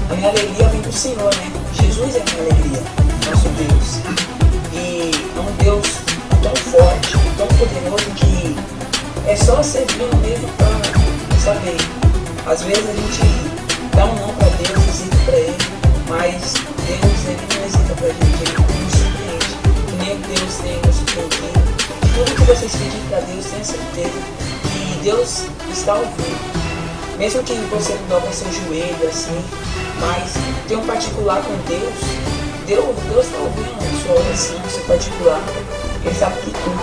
A minha alegria vem do Senhor, né? Jesus é a minha alegria, nosso Deus. E é um Deus tão forte, tão poderoso que é só servindo mesmo para saber. Às vezes a gente dá um não para Deus, hesita para Ele, mas Deus Ele não hesita para a gente, Ele nos surpreende. Que nem Deus tem nos surpreendido. Tudo que vocês pedirem para Deus, tenha certeza que Deus está ouvindo. Mesmo que você não dobra seu joelho assim, mas tem um particular com Deus, Deus está ouvindo a sua oração, o seu particular. Ele sabe de tudo.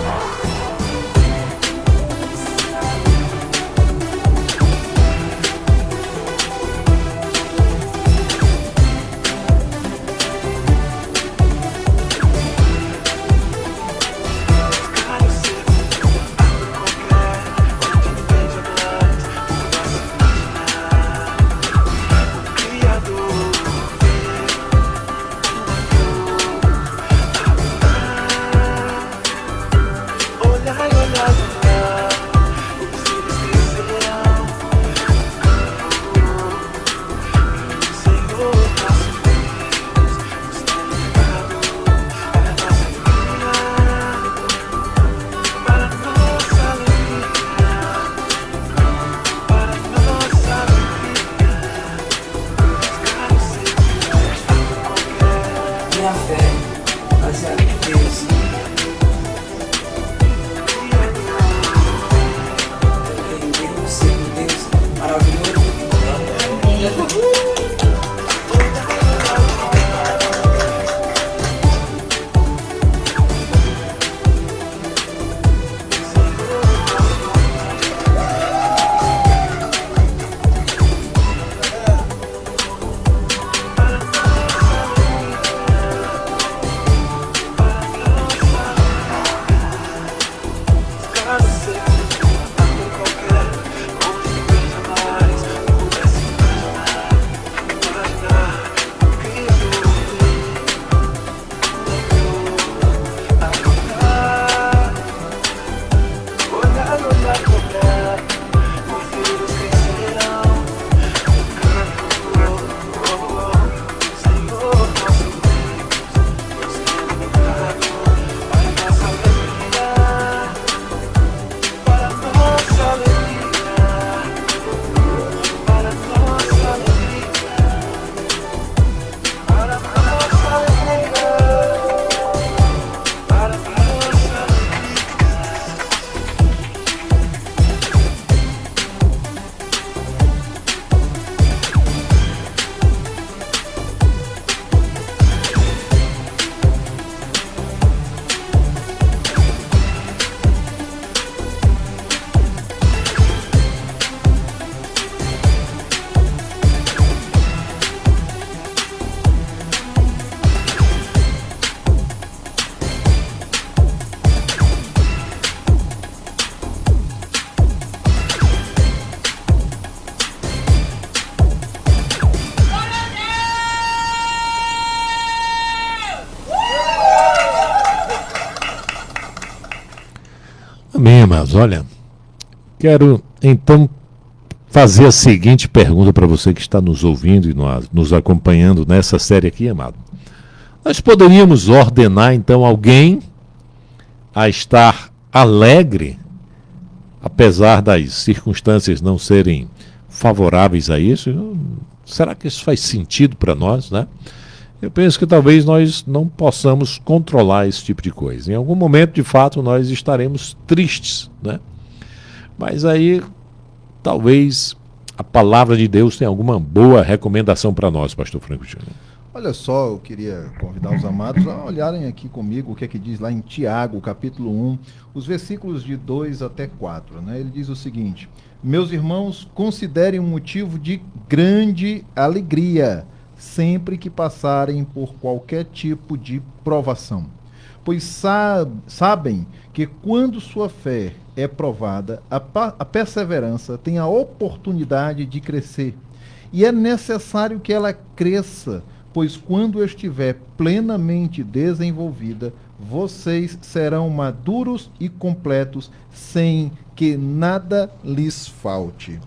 Oh, amados, olha, quero então fazer a seguinte pergunta para você que está nos ouvindo e nos acompanhando nessa série aqui, amado. Nós poderíamos ordenar então alguém a estar alegre, apesar das circunstâncias não serem favoráveis a isso? Será que isso faz sentido para nós, né? Eu penso que talvez nós não possamos controlar esse tipo de coisa. Em algum momento, de fato, nós estaremos tristes, né? Mas aí, talvez a palavra de Deus tenha alguma boa recomendação para nós, pastor Franco Júnior. Olha só, eu queria convidar os amados a olharem aqui comigo o que é que diz lá em Tiago, capítulo 1, os versículos de 2 até 4, né? Ele diz o seguinte: meus irmãos, considerem um motivo de grande alegria sempre que passarem por qualquer tipo de provação, pois sabem que quando sua fé é provada, a perseverança tem a oportunidade de crescer, e é necessário que ela cresça, pois quando estiver plenamente desenvolvida, vocês serão maduros e completos, sem que nada lhes falte.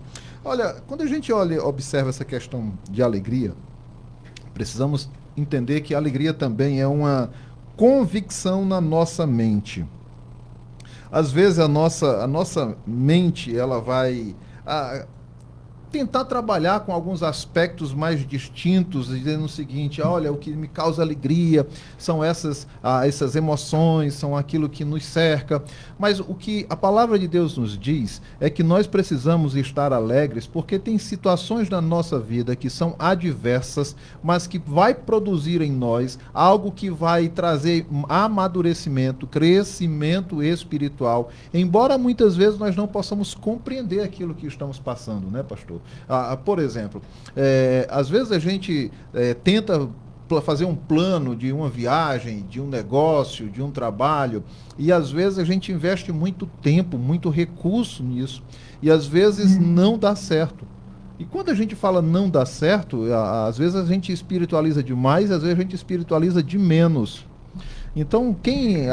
Olha, quando a gente observa essa questão de alegria, precisamos entender que a alegria também é uma convicção na nossa mente. Às vezes a nossa mente ela vai tentar trabalhar com alguns aspectos mais distintos, dizendo o seguinte: olha, o que me causa alegria são essas emoções, são aquilo que nos cerca. Mas o que a palavra de Deus nos diz é que nós precisamos estar alegres, porque tem situações na nossa vida que são adversas, mas que vai produzir em nós algo que vai trazer amadurecimento, crescimento espiritual, embora muitas vezes nós não possamos compreender aquilo que estamos passando, né, pastor? Por exemplo, às vezes a gente tenta fazer um plano de uma viagem, de um negócio, de um trabalho, e às vezes a gente investe muito tempo, muito recurso nisso, e às vezes não dá certo. E quando a gente fala não dá certo, às vezes a gente espiritualiza demais, às vezes a gente espiritualiza de menos. Então, quem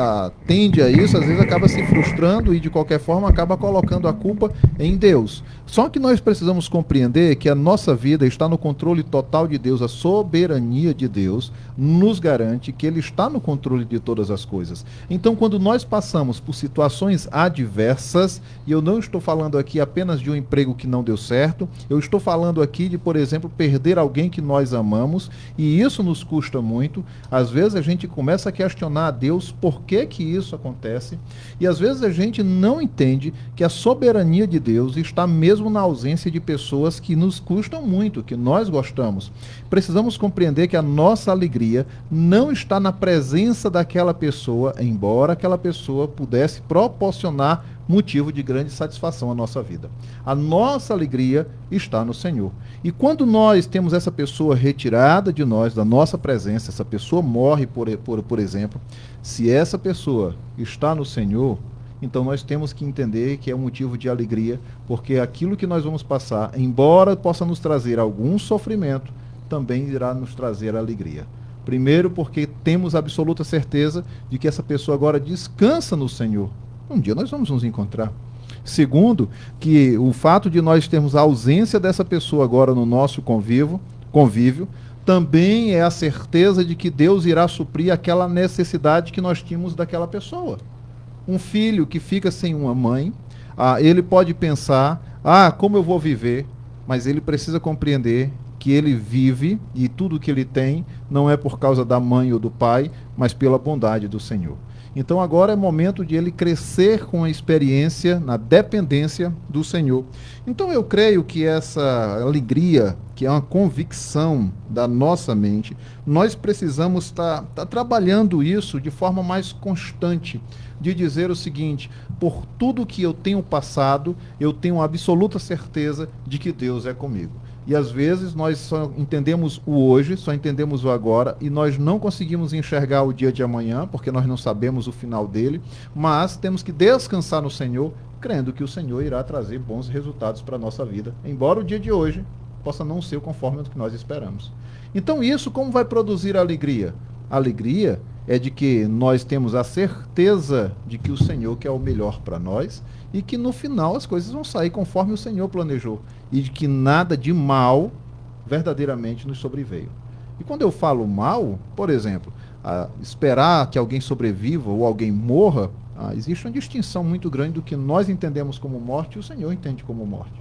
tende a isso, às vezes acaba se frustrando e, de qualquer forma, acaba colocando a culpa em Deus. Só que nós precisamos compreender que a nossa vida está no controle total de Deus. A soberania de Deus nos garante que Ele está no controle de todas as coisas. Então, quando nós passamos por situações adversas, e eu não estou falando aqui apenas de um emprego que não deu certo, eu estou falando aqui de, por exemplo, perder alguém que nós amamos, e isso nos custa muito. Às vezes a gente começa a questionar a Deus por que que isso acontece, e às vezes a gente não entende que a soberania de Deus está mesmo na ausência de pessoas que nos custam muito, que nós gostamos. Precisamos compreender que a nossa alegria não está na presença daquela pessoa, embora aquela pessoa pudesse proporcionar motivo de grande satisfação à nossa vida. A nossa alegria está no Senhor. E quando nós temos essa pessoa retirada de nós, da nossa presença, essa pessoa morre, por exemplo, se essa pessoa está no Senhor, então nós temos que entender que é um motivo de alegria, porque aquilo que nós vamos passar, embora possa nos trazer algum sofrimento, também irá nos trazer alegria. Primeiro, porque temos absoluta certeza de que essa pessoa agora descansa no Senhor. Um dia nós vamos nos encontrar. Segundo, que o fato de nós termos a ausência dessa pessoa agora no nosso convívio, também é a certeza de que Deus irá suprir aquela necessidade que nós tínhamos daquela pessoa. Um filho que fica sem uma mãe, ele pode pensar, como eu vou viver? Mas ele precisa compreender que ele vive e tudo que ele tem não é por causa da mãe ou do pai, mas pela bondade do Senhor. Então agora é momento de ele crescer com a experiência, na dependência do Senhor. Então eu creio que essa alegria, que é uma convicção da nossa mente, nós precisamos estar trabalhando isso de forma mais constante, de dizer o seguinte: por tudo que eu tenho passado, eu tenho absoluta certeza de que Deus é comigo. E às vezes nós só entendemos o hoje, só entendemos o agora, e nós não conseguimos enxergar o dia de amanhã, porque nós não sabemos o final dele, mas temos que descansar no Senhor, crendo que o Senhor irá trazer bons resultados para a nossa vida, embora o dia de hoje possa não ser conforme o que nós esperamos. Então isso como vai produzir alegria? Alegria é de que nós temos a certeza de que o Senhor quer o melhor para nós e que no final as coisas vão sair conforme o Senhor planejou e de que nada de mal verdadeiramente nos sobreveio. E quando eu falo mal, por exemplo, esperar que alguém sobreviva ou alguém morra, existe uma distinção muito grande do que nós entendemos como morte e o Senhor entende como morte.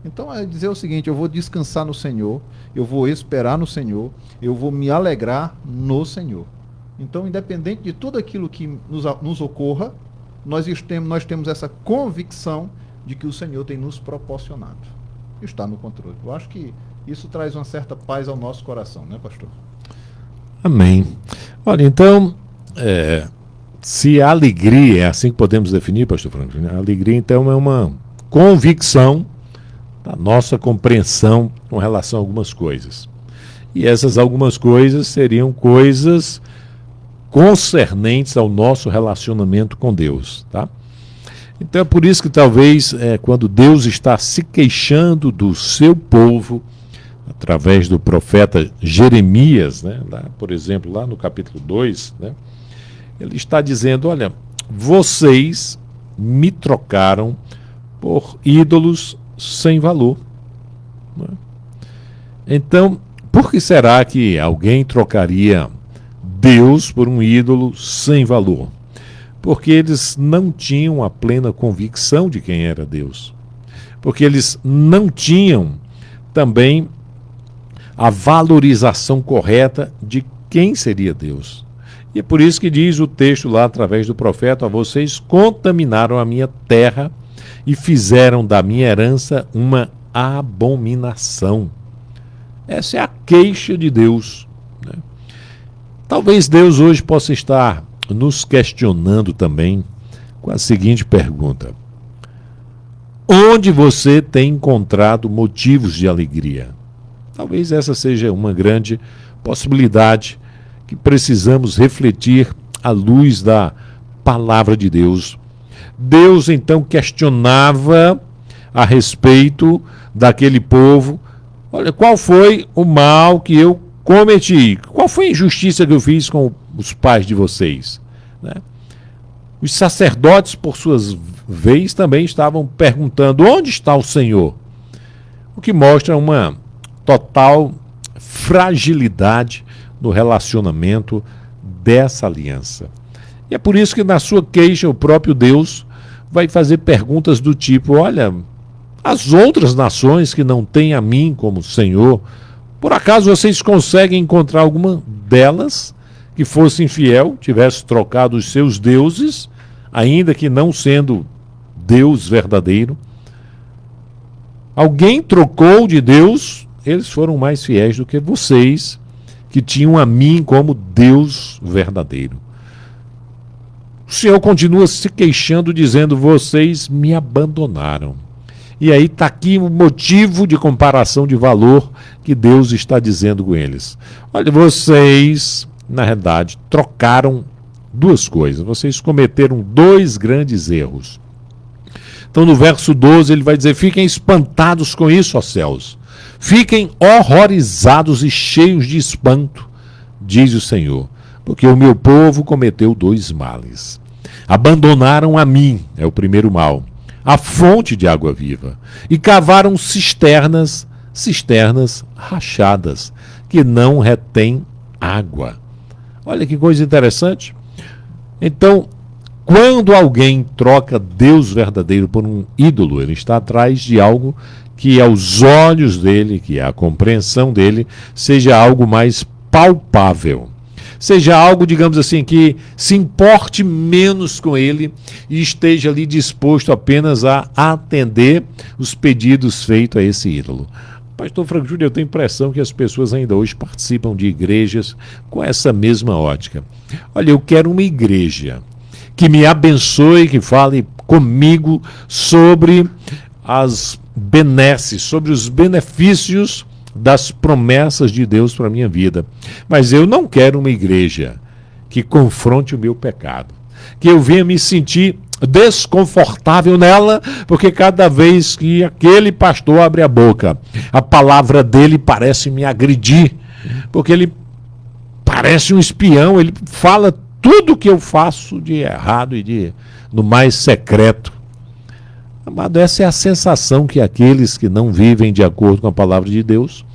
Então é dizer o seguinte: eu vou descansar no Senhor, eu vou esperar no Senhor, eu vou me alegrar no Senhor. Então, independente de tudo aquilo que nos ocorra, nós temos essa convicção de que o Senhor tem nos proporcionado. Está no controle. Eu acho que isso traz uma certa paz ao nosso coração, né, pastor? Amém. Olha, então, se a alegria é assim que podemos definir, pastor Franco, a alegria então é uma convicção da nossa compreensão com relação a algumas coisas. E essas algumas coisas seriam coisas concernentes ao nosso relacionamento com Deus, tá? Então é por isso que talvez quando Deus está se queixando do seu povo, através do profeta Jeremias, né, lá, por exemplo, lá no capítulo 2, né, ele está dizendo: olha, vocês me trocaram por ídolos sem valor. Né? Então, por que será que alguém trocaria Deus por um ídolo sem valor? Porque eles não tinham a plena convicção de quem era Deus. Porque eles não tinham também a valorização correta de quem seria Deus. E é por isso que diz o texto lá, através do profeta: vocês contaminaram a minha terra e fizeram da minha herança uma abominação. Essa é a queixa de Deus, né? Talvez Deus hoje possa estar nos questionando também com a seguinte pergunta: onde você tem encontrado motivos de alegria? Talvez essa seja uma grande possibilidade que precisamos refletir à luz da palavra de Deus. Deus então questionava a respeito daquele povo: olha, qual foi o mal que eu cometi? Qual foi a injustiça que eu fiz com os pais de vocês? Né? Os sacerdotes, por suas vezes, também estavam perguntando: onde está o Senhor? O que mostra uma total fragilidade no relacionamento dessa aliança. E é por isso que na sua queixa o próprio Deus vai fazer perguntas do tipo: olha, as outras nações que não têm a mim como Senhor, por acaso vocês conseguem encontrar alguma delas que fosse infiel, tivesse trocado os seus deuses, ainda que não sendo Deus verdadeiro? Alguém trocou de Deus, eles foram mais fiéis do que vocês, que tinham a mim como Deus verdadeiro. O Senhor continua se queixando, dizendo: vocês me abandonaram. E aí está aqui o motivo de comparação de valor que Deus está dizendo com eles. Olha, vocês, na realidade, trocaram duas coisas. Vocês cometeram dois grandes erros. Então, no verso 12, ele vai dizer: fiquem espantados com isso, ó céus. Fiquem horrorizados e cheios de espanto, diz o Senhor, porque o meu povo cometeu dois males. Abandonaram a mim, é o primeiro mal, a fonte de água viva, e cavaram cisternas rachadas, que não retêm água. Olha que coisa interessante. Então, quando alguém troca Deus verdadeiro por um ídolo, ele está atrás de algo que aos olhos dele, que a compreensão dele, seja algo mais palpável. Seja algo, digamos assim, que se importe menos com ele e esteja ali disposto apenas a atender os pedidos feitos a esse ídolo. Pastor Franco Júnior, eu tenho a impressão que as pessoas ainda hoje participam de igrejas com essa mesma ótica. Olha, eu quero uma igreja que me abençoe, que fale comigo sobre as benesses, sobre os benefícios das promessas de Deus para a minha vida. Mas eu não quero uma igreja que confronte o meu pecado, que eu venha me sentir desconfortável nela, porque cada vez que aquele pastor abre a boca, a palavra dele parece me agredir, porque ele parece um espião, ele fala tudo que eu faço de errado e no mais secreto. Amado, essa é a sensação que aqueles que não vivem de acordo com a palavra de Deus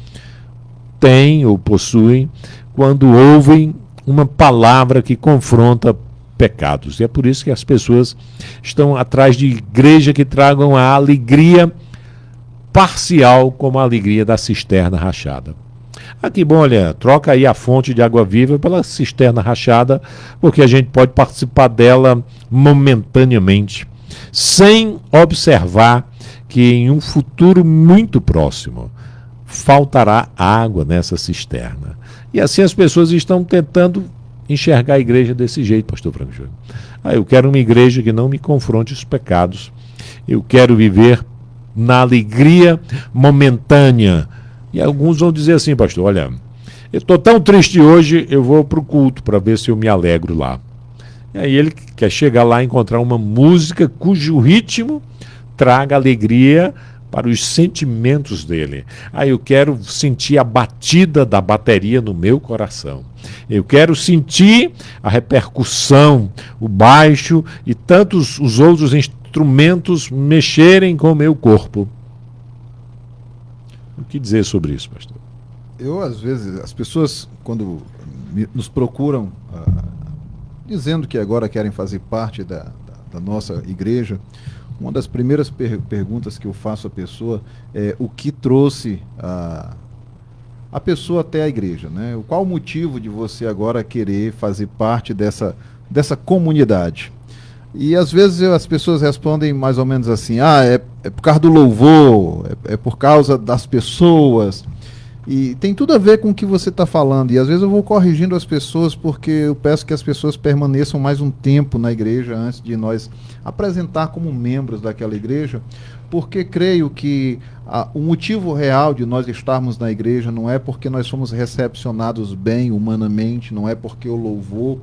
têm ou possuem quando ouvem uma palavra que confronta pecados. E é por isso que as pessoas estão atrás de igreja que tragam a alegria parcial, como a alegria da cisterna rachada. Aqui, bom, olha, troca aí a fonte de água viva pela cisterna rachada, porque a gente pode participar dela momentaneamente, sem observar que em um futuro muito próximo faltará água nessa cisterna. E assim as pessoas estão tentando enxergar a igreja desse jeito, pastor Franco Júnior. Eu quero uma igreja que não me confronte os pecados. Eu quero viver na alegria momentânea. E alguns vão dizer assim, pastor, olha, eu estou tão triste hoje, eu vou para o culto para ver se eu me alegro lá. E aí ele quer chegar lá e encontrar uma música cujo ritmo traga alegria para os sentimentos dele. Eu quero sentir a batida da bateria no meu coração. Eu quero sentir a repercussão, o baixo e tantos os outros instrumentos mexerem com o meu corpo. O que dizer sobre isso, pastor? Eu, às vezes, as pessoas, quando nos procuram, dizendo que agora querem fazer parte da nossa igreja, uma das primeiras perguntas que eu faço à pessoa é o que trouxe a pessoa até a igreja, né? Qual o motivo de você agora querer fazer parte dessa comunidade? E às vezes as pessoas respondem mais ou menos assim, é por causa do louvor, é por causa das pessoas. E tem tudo a ver com o que você está falando. E às vezes eu vou corrigindo as pessoas porque eu peço que as pessoas permaneçam mais um tempo na igreja antes de nós apresentar como membros daquela igreja, porque creio que o motivo real de nós estarmos na igreja não é porque nós somos recepcionados bem humanamente, não é porque o louvor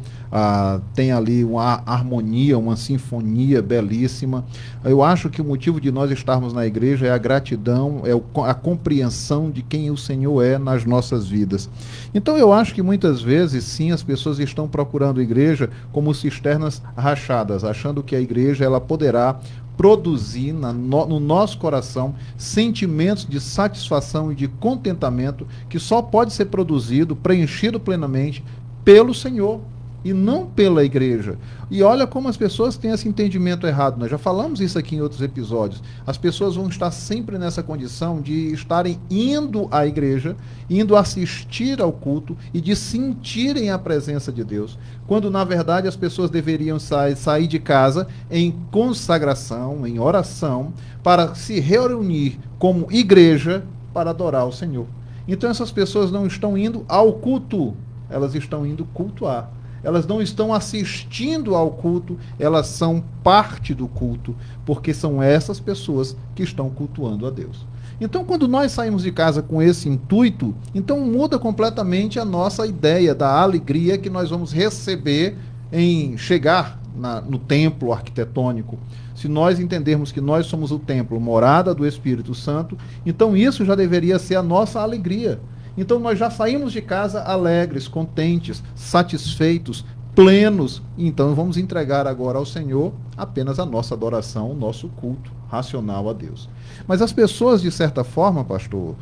tem ali uma harmonia, uma sinfonia belíssima. Eu acho que o motivo de nós estarmos na igreja é a gratidão, é a compreensão de quem o Senhor é nas nossas vidas. Então eu acho que muitas vezes, sim, as pessoas estão procurando a igreja como cisternas rachadas, achando que a igreja ela poderá produzir no nosso coração sentimentos de satisfação e de contentamento que só pode ser produzido, preenchido plenamente pelo Senhor e não pela igreja. E olha como as pessoas têm esse entendimento errado. Nós já falamos isso aqui em outros episódios. As pessoas vão estar sempre nessa condição de estarem indo à igreja, indo assistir ao culto e de sentirem a presença de Deus, quando na verdade as pessoas deveriam sair de casa em consagração, em oração, para se reunir como igreja para adorar o Senhor. Então essas pessoas não estão indo ao culto, elas estão indo cultuar. Elas não estão assistindo ao culto, elas são parte do culto, porque são essas pessoas que estão cultuando a Deus. Então, quando nós saímos de casa com esse intuito, então muda completamente a nossa ideia da alegria que nós vamos receber em chegar no templo arquitetônico. Se nós entendermos que nós somos o templo, morada do Espírito Santo, então isso já deveria ser a nossa alegria. Então nós já saímos de casa alegres, contentes, satisfeitos, plenos. Então vamos entregar agora ao Senhor apenas a nossa adoração, o nosso culto racional a Deus. Mas as pessoas, de certa forma, pastor,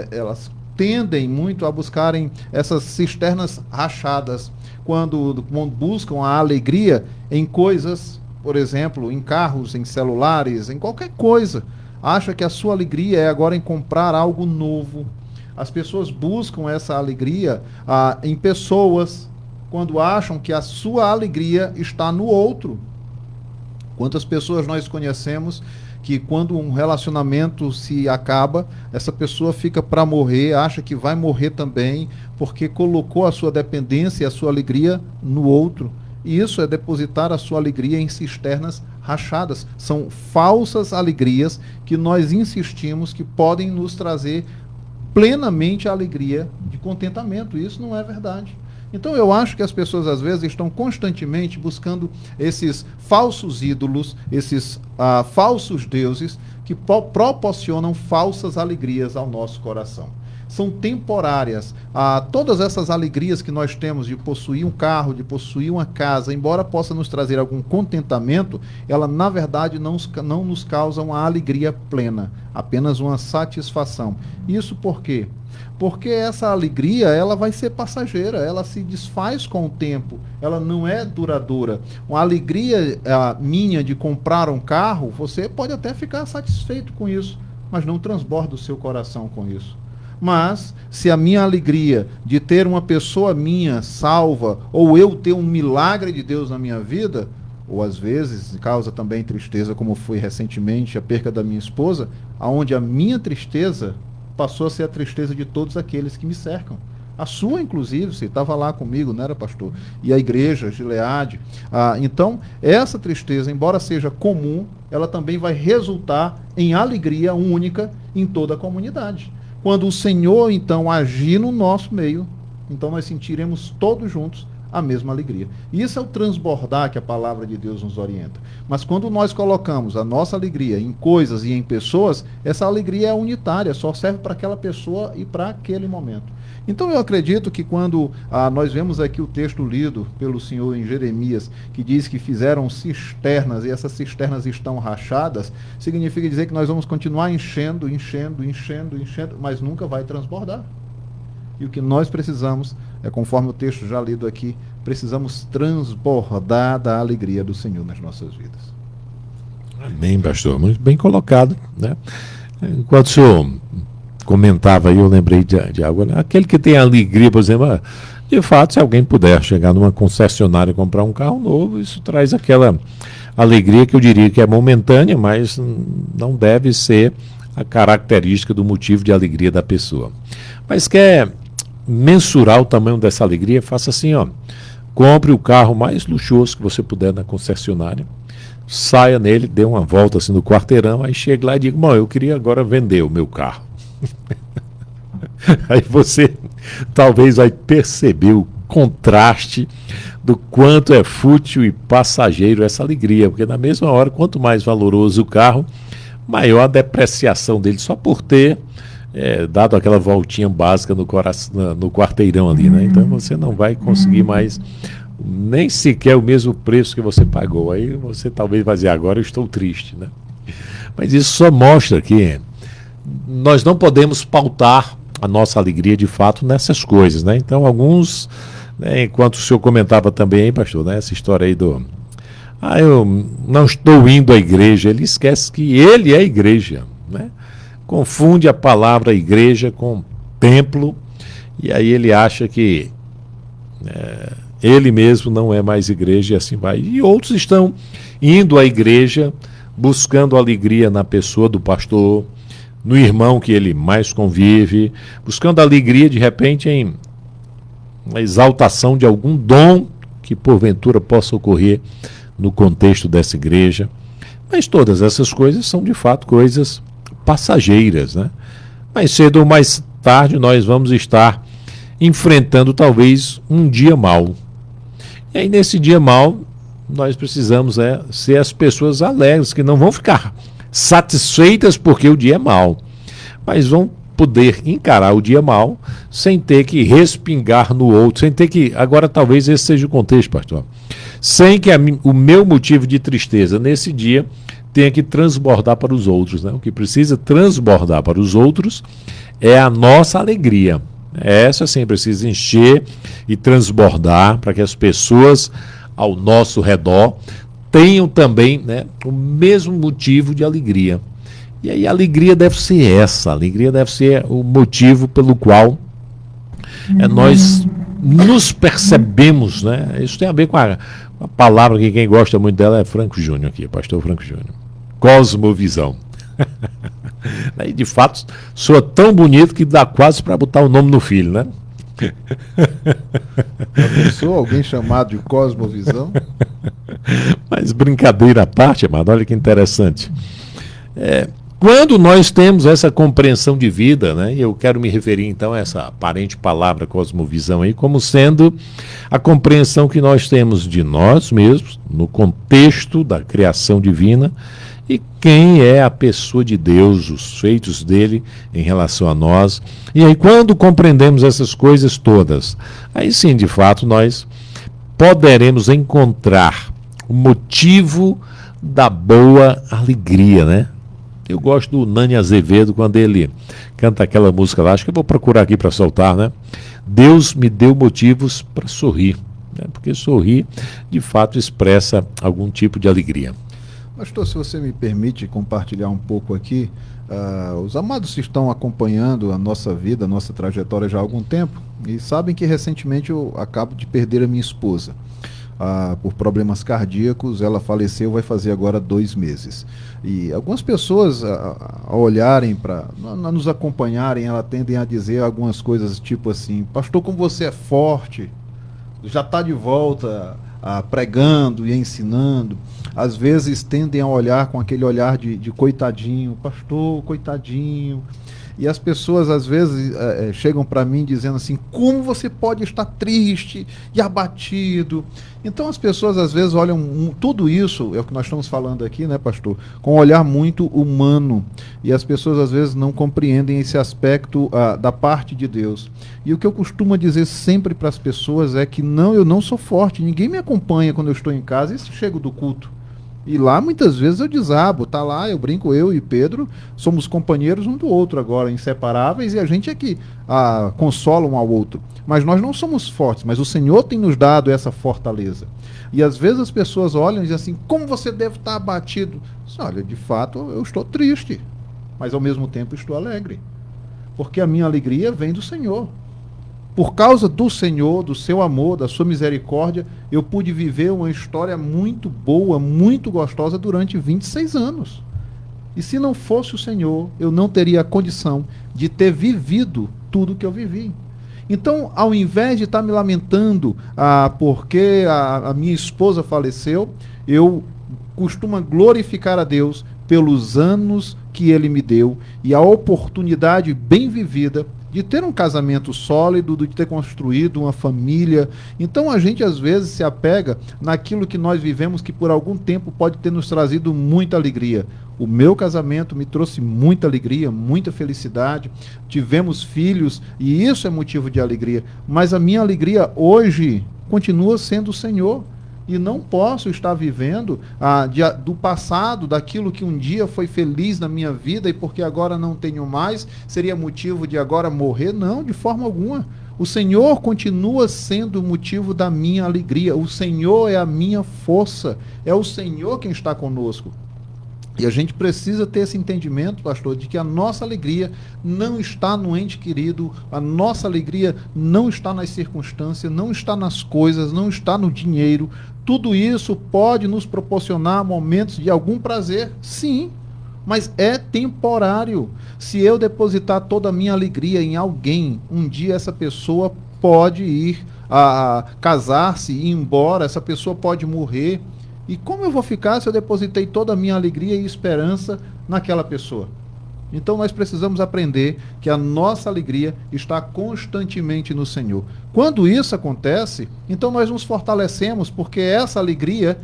elas tendem muito a buscarem essas cisternas rachadas, quando buscam a alegria em coisas, por exemplo, em carros, em celulares, em qualquer coisa. Acha que a sua alegria é agora em comprar algo novo. As pessoas buscam essa alegria em pessoas, quando acham que a sua alegria está no outro. Quantas pessoas nós conhecemos que quando um relacionamento se acaba, essa pessoa fica para morrer, acha que vai morrer também, porque colocou a sua dependência e a sua alegria no outro. E isso é depositar a sua alegria em cisternas rachadas. São falsas alegrias que nós insistimos que podem nos trazer plenamente a alegria de contentamento. Isso não é verdade. Então eu acho que as pessoas às vezes estão constantemente buscando esses falsos ídolos, esses falsos deuses que proporcionam falsas alegrias ao nosso coração. são temporárias. Todas essas alegrias que nós temos de possuir um carro, de possuir uma casa, embora possa nos trazer algum contentamento, ela na verdade não nos causa uma alegria plena, apenas uma satisfação. Isso por quê? Porque essa alegria, ela vai ser passageira, ela se desfaz com o tempo, ela não é duradoura. Uma alegria minha de comprar um carro, você pode até ficar satisfeito com isso, mas não transborda o seu coração com isso. Mas, se a minha alegria de ter uma pessoa minha salva, ou eu ter um milagre de Deus na minha vida, ou às vezes causa também tristeza, como foi recentemente a perca da minha esposa, aonde a minha tristeza passou a ser a tristeza de todos aqueles que me cercam. A sua, inclusive, você estava lá comigo, não era, pastor? E a igreja, Gileade. Então, essa tristeza, embora seja comum, ela também vai resultar em alegria única em toda a comunidade. Quando o Senhor, então, agir no nosso meio, então nós sentiremos todos juntos a mesma alegria. Isso é o transbordar que a palavra de Deus nos orienta. Mas quando nós colocamos a nossa alegria em coisas e em pessoas, essa alegria é unitária, só serve para aquela pessoa e para aquele momento. Então eu acredito que quando nós vemos aqui o texto lido pelo Senhor em Jeremias, que diz que fizeram cisternas e essas cisternas estão rachadas, significa dizer que nós vamos continuar enchendo, mas nunca vai transbordar. E o que nós precisamos, conforme o texto já lido aqui, precisamos transbordar da alegria do Senhor nas nossas vidas. Amém, pastor. Muito bem colocado, né? Enquanto o senhor comentava aí, eu lembrei de algo. Aquele que tem alegria, por exemplo, de fato, se alguém puder chegar numa concessionária e comprar um carro novo, isso traz aquela alegria que eu diria que é momentânea, mas não deve ser a característica do motivo de alegria da pessoa. Mas quer mensurar o tamanho dessa alegria, faça assim, compre o carro mais luxuoso que você puder na concessionária, saia nele, dê uma volta assim no quarteirão, aí chega lá e diga, eu queria agora vender o meu carro. Aí você talvez vai perceber o contraste do quanto é fútil e passageiro essa alegria, porque na mesma hora, quanto mais valoroso o carro, maior a depreciação dele, só por ter dado aquela voltinha básica no quarteirão ali, né? Então você não vai conseguir mais nem sequer o mesmo preço que você pagou. Aí você talvez vai dizer, agora eu estou triste, né? Mas isso só mostra que nós não podemos pautar a nossa alegria de fato nessas coisas, né? Então alguns, né, enquanto o senhor comentava também, pastor, né, essa história aí do eu não estou indo à igreja, ele esquece que ele é a igreja, né? Confunde a palavra igreja com templo, e aí ele acha que ele mesmo não é mais igreja e assim vai. E outros estão indo à igreja, buscando alegria na pessoa do pastor, no irmão que ele mais convive, buscando alegria de repente em uma exaltação de algum dom que porventura possa ocorrer no contexto dessa igreja. Mas todas essas coisas são de fato coisas passageiras, né? Mais cedo ou mais tarde nós vamos estar enfrentando talvez um dia mau. E aí nesse dia mau nós precisamos ser as pessoas alegres, que não vão ficar satisfeitas porque o dia é mau, mas vão poder encarar o dia mau sem ter que respingar no outro, sem ter que, agora talvez esse seja o contexto, pastor, sem que o meu motivo de tristeza nesse dia tenha que transbordar para os outros, né? O que precisa transbordar para os outros é a nossa alegria. Essa sim precisa encher e transbordar para que as pessoas ao nosso redor tenham também, né, o mesmo motivo de alegria. E aí a alegria deve ser essa, a alegria deve ser o motivo pelo qual nós nos percebemos, né? Isso tem a ver com a palavra que quem gosta muito dela é Franco Júnior aqui, pastor Franco Júnior. Cosmovisão. E de fato soa tão bonito que dá quase para botar o nome no filho, né? Já pensou alguém chamado de Cosmovisão? Mas brincadeira à parte, amado, olha que interessante. Quando nós temos essa compreensão de vida, né, e eu quero me referir então a essa aparente palavra cosmovisão aí, como sendo a compreensão que nós temos de nós mesmos, no contexto da criação divina, e quem é a pessoa de Deus, os feitos dele em relação a nós. E aí, quando compreendemos essas coisas todas, aí sim, de fato, nós poderemos encontrar o motivo da boa alegria, né? Eu gosto do Nani Azevedo quando ele canta aquela música lá, acho que eu vou procurar aqui para soltar, né? Deus me deu motivos para sorrir, né? Porque sorrir, de fato, expressa algum tipo de alegria. Pastor, se você me permite compartilhar um pouco aqui, os amados estão acompanhando a nossa vida, a nossa trajetória já há algum tempo, e sabem que recentemente eu acabo de perder a minha esposa. Por problemas cardíacos, ela faleceu, vai fazer agora 2 meses. E algumas pessoas, ao olharem para nos acompanharem, elas tendem a dizer algumas coisas tipo assim: pastor, como você é forte, já está de volta pregando e ensinando. Às vezes tendem a olhar com aquele olhar de coitadinho, pastor, coitadinho. E as pessoas às vezes chegam para mim dizendo assim: como você pode estar triste e abatido? Então as pessoas às vezes olham tudo isso, é o que nós estamos falando aqui, né, pastor, com um olhar muito humano. E as pessoas às vezes não compreendem esse aspecto da parte de Deus. E o que eu costumo dizer sempre para as pessoas é que eu não sou forte, ninguém me acompanha quando eu estou em casa e chego do culto. E lá muitas vezes eu desabo, tá lá, eu brinco, eu e Pedro somos companheiros um do outro agora, inseparáveis, e a gente é que consola um ao outro. Mas nós não somos fortes, mas o Senhor tem nos dado essa fortaleza. E às vezes as pessoas olham e dizem assim: como você deve estar abatido? Olha, de fato eu estou triste, mas ao mesmo tempo estou alegre, porque a minha alegria vem do Senhor. Por causa do Senhor, do seu amor, da sua misericórdia, eu pude viver uma história muito boa, muito gostosa durante 26 anos. E se não fosse o Senhor, eu não teria a condição de ter vivido tudo que eu vivi. Então, ao invés de estar me lamentando porque a minha esposa faleceu, eu costumo glorificar a Deus pelos anos que Ele me deu e a oportunidade bem vivida de ter um casamento sólido, de ter construído uma família. Então a gente às vezes se apega naquilo que nós vivemos, que por algum tempo pode ter nos trazido muita alegria. O meu casamento me trouxe muita alegria, muita felicidade, tivemos filhos e isso é motivo de alegria. Mas a minha alegria hoje continua sendo o Senhor. E não posso estar vivendo do passado, daquilo que um dia foi feliz na minha vida e porque agora não tenho mais, seria motivo de agora morrer? Não, de forma alguma. O Senhor continua sendo o motivo da minha alegria. O Senhor é a minha força. É o Senhor quem está conosco. E a gente precisa ter esse entendimento, pastor, de que a nossa alegria não está no ente querido, a nossa alegria não está nas circunstâncias, não está nas coisas, não está no dinheiro. Tudo isso pode nos proporcionar momentos de algum prazer, sim, mas é temporário. Se eu depositar toda a minha alegria em alguém, um dia essa pessoa pode ir casar-se, ir embora, essa pessoa pode morrer. E como eu vou ficar se eu depositei toda a minha alegria e esperança naquela pessoa? Então nós precisamos aprender que a nossa alegria está constantemente no Senhor. Quando isso acontece, então nós nos fortalecemos, porque essa alegria,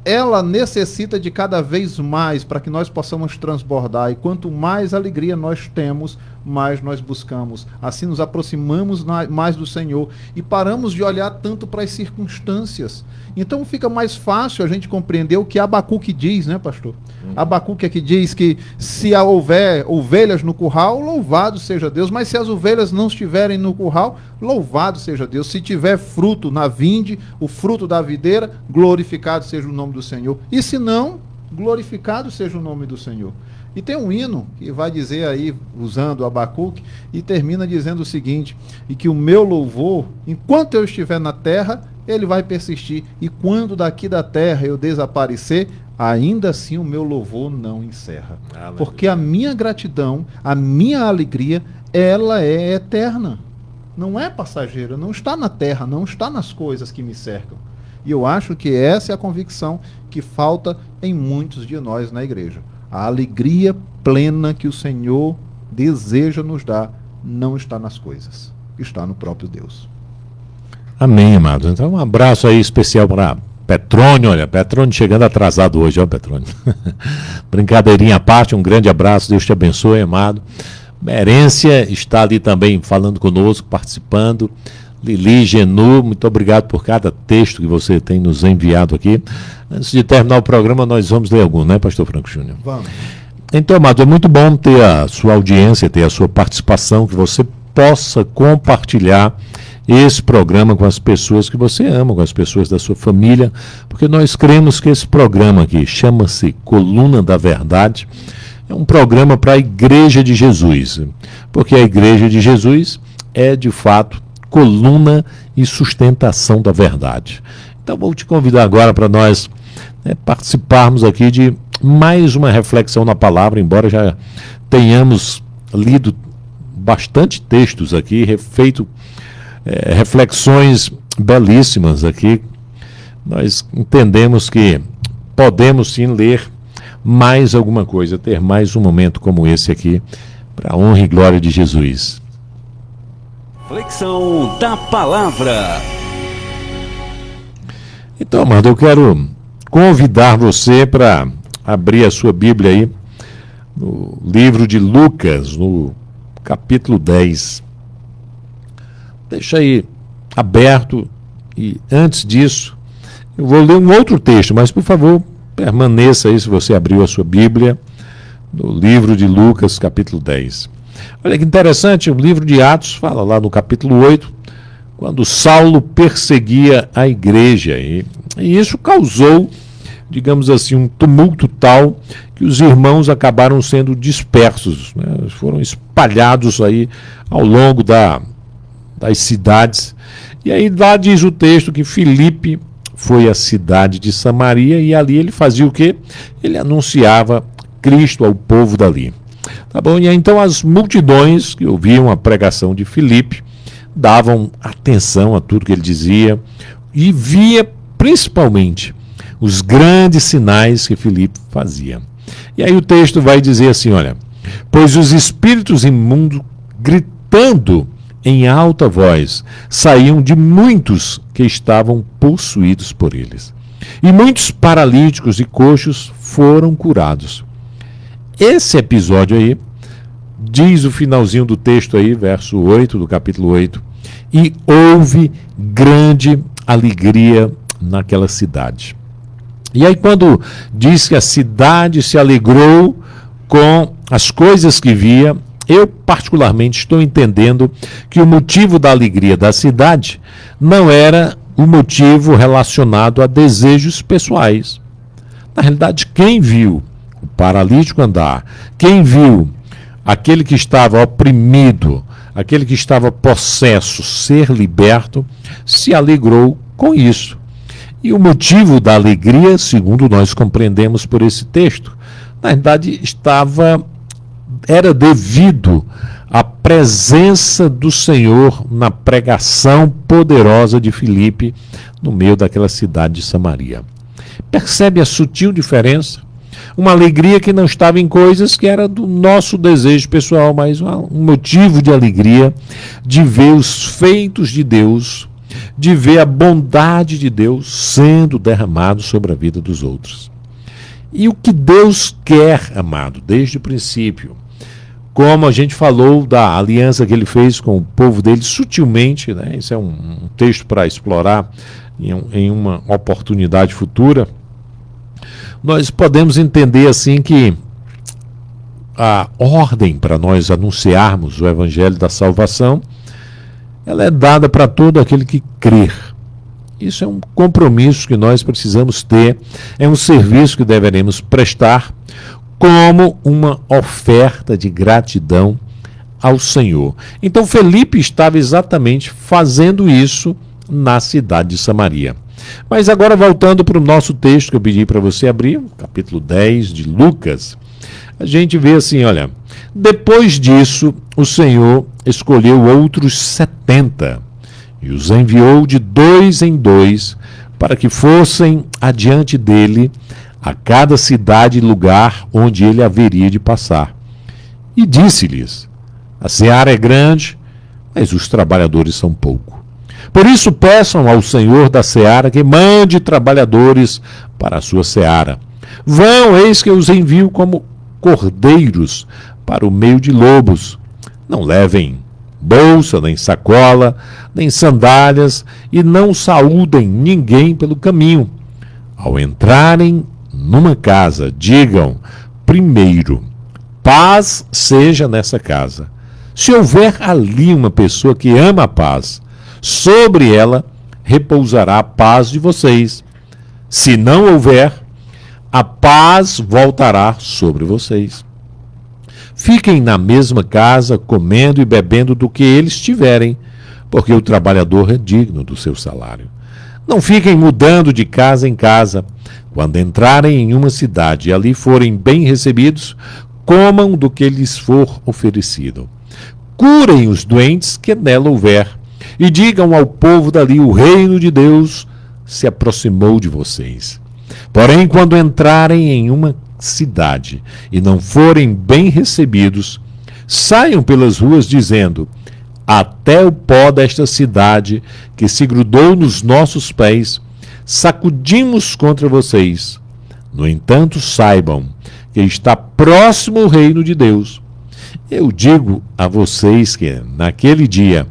ela necessita de cada vez mais para que nós possamos transbordar. E quanto mais alegria nós temos, mais nós buscamos. Assim nos aproximamos mais do Senhor e paramos de olhar tanto para as circunstâncias. Então fica mais fácil a gente compreender o que Abacuque diz, né, pastor? Abacuque é que diz que se houver ovelhas no curral, louvado seja Deus. Mas se as ovelhas não estiverem no curral, louvado seja Deus. Se tiver fruto na vinde, o fruto da videira, glorificado seja o nome do Senhor. E se não, glorificado seja o nome do Senhor. E tem um hino que vai dizer aí, usando Abacuque, e termina dizendo o seguinte: e que o meu louvor, enquanto eu estiver na terra, ele vai persistir. E quando daqui da terra eu desaparecer, ainda assim o meu louvor não encerra. Porque a minha gratidão, a minha alegria, ela é eterna. Não é passageira, não está na terra, não está nas coisas que me cercam. E eu acho que essa é a convicção que falta em muitos de nós na igreja. A alegria plena que o Senhor deseja nos dar não está nas coisas, está no próprio Deus. Amém, amados. Então um abraço aí especial para Petrônio, olha, Petrônio chegando atrasado hoje, ó, Petrônio. Brincadeirinha à parte, um grande abraço, Deus te abençoe, amado. Merência está ali também falando conosco, participando. Lili, Genu, muito obrigado por cada texto que você tem nos enviado aqui. Antes de terminar o programa, nós vamos ler algum, né, pastor Franco Júnior? Vamos. Então, amado, é muito bom ter a sua audiência, ter a sua participação, que você possa compartilhar esse programa com as pessoas que você ama, com as pessoas da sua família, porque nós cremos que esse programa aqui chama-se Coluna da Verdade, é um programa para a Igreja de Jesus, porque a Igreja de Jesus é, de fato, coluna e sustentação da verdade. Então, vou te convidar agora para nós participarmos aqui de mais uma reflexão na palavra, embora já tenhamos lido bastante textos aqui, feito reflexões belíssimas aqui. Nós entendemos que podemos sim ler mais alguma coisa, ter mais um momento como esse aqui, para a honra e glória de Jesus. Reflexão da palavra. Então, amado, eu quero convidar você para abrir a sua Bíblia aí, no livro de Lucas, no capítulo 10. Deixa aí aberto, e antes disso, eu vou ler um outro texto, mas por favor, permaneça aí se você abriu a sua Bíblia, no livro de Lucas, capítulo 10. Olha que interessante, o livro de Atos fala lá no capítulo 8, quando Saulo perseguia a igreja, e isso causou, digamos assim, um tumulto tal que os irmãos acabaram sendo dispersos, né? Foram espalhados aí ao longo das cidades. E aí lá diz o texto que Filipe foi à cidade de Samaria e ali ele fazia o quê? Ele anunciava Cristo ao povo dali. Tá bom? E aí, então as multidões que ouviam a pregação de Filipe davam atenção a tudo que ele dizia e via principalmente os grandes sinais que Filipe fazia. E aí o texto vai dizer assim, olha, pois os espíritos imundos, gritando em alta voz, saíam de muitos que estavam possuídos por eles. E muitos paralíticos e coxos foram curados. Esse episódio aí, diz o finalzinho do texto aí, verso 8 do capítulo 8, e houve grande alegria naquela cidade. E aí quando diz que a cidade se alegrou com as coisas que via, eu particularmente estou entendendo que o motivo da alegria da cidade não era o motivo relacionado a desejos pessoais. Na realidade, quem viu o paralítico andar, quem viu aquele que estava oprimido, aquele que estava possesso ser liberto, se alegrou com isso. E o motivo da alegria, segundo nós compreendemos por esse texto, na verdade era devido à presença do Senhor na pregação poderosa de Filipe no meio daquela cidade de Samaria. Percebe a sutil diferença? Uma alegria que não estava em coisas que era do nosso desejo pessoal, mas um motivo de alegria de ver os feitos de Deus, de ver a bondade de Deus sendo derramado sobre a vida dos outros. E o que Deus quer, amado, desde o princípio, como a gente falou da aliança que ele fez com o povo dele sutilmente, né? Isso é um texto para explorar em uma oportunidade futura. Nós podemos entender assim que a ordem para nós anunciarmos o evangelho da salvação, ela é dada para todo aquele que crer. Isso é um compromisso que nós precisamos ter, é um serviço que deveremos prestar como uma oferta de gratidão ao Senhor. Então Felipe estava exatamente fazendo isso na cidade de Samaria. Mas agora voltando para o nosso texto que eu pedi para você abrir, capítulo 10 de Lucas, a gente vê assim, olha, depois disso o Senhor escolheu outros 70 e os enviou de 2 em 2 para que fossem adiante dele a cada cidade e lugar onde ele haveria de passar. E disse-lhes, a seara é grande, mas os trabalhadores são poucos. Por isso peçam ao Senhor da seara que mande trabalhadores para a sua seara. Vão, eis que os envio como cordeiros para o meio de lobos. Não levem bolsa, nem sacola, nem sandálias, e não saúdem ninguém pelo caminho. Ao entrarem numa casa, digam primeiro: paz seja nessa casa. Se houver ali uma pessoa que ama a paz, sobre ela repousará a paz de vocês. Se não houver, a paz voltará sobre vocês. Fiquem na mesma casa, comendo e bebendo do que eles tiverem, porque o trabalhador é digno do seu salário. Não fiquem mudando de casa em casa. Quando entrarem em uma cidade e ali forem bem recebidos, comam do que lhes for oferecido. Curem os doentes que nela houver, e digam ao povo dali: o reino de Deus se aproximou de vocês. Porém, quando entrarem em uma cidade e não forem bem recebidos, saiam pelas ruas dizendo: até o pó desta cidade que se grudou nos nossos pés, sacudimos contra vocês. No entanto, saibam que está próximo o reino de Deus. Eu digo a vocês que, naquele dia,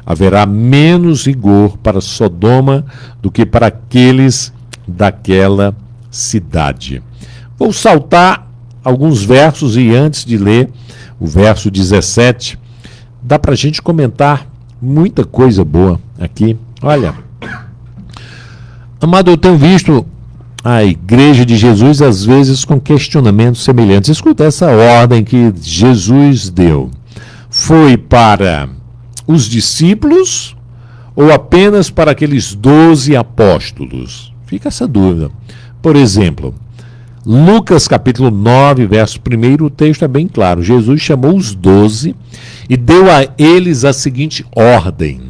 haverá menos rigor para Sodoma do que para aqueles daquela cidade. Vou saltar alguns versos e antes de ler o verso 17, dá para a gente comentar muita coisa boa aqui. Olha, amado, eu tenho visto a Igreja de Jesus às vezes com questionamentos semelhantes. Escuta, essa ordem que Jesus deu foi para os discípulos ou apenas para aqueles 12 apóstolos? Fica essa dúvida. Por exemplo, Lucas capítulo 9, verso 1, o texto é bem claro. Jesus chamou os 12 e deu a eles a seguinte ordem: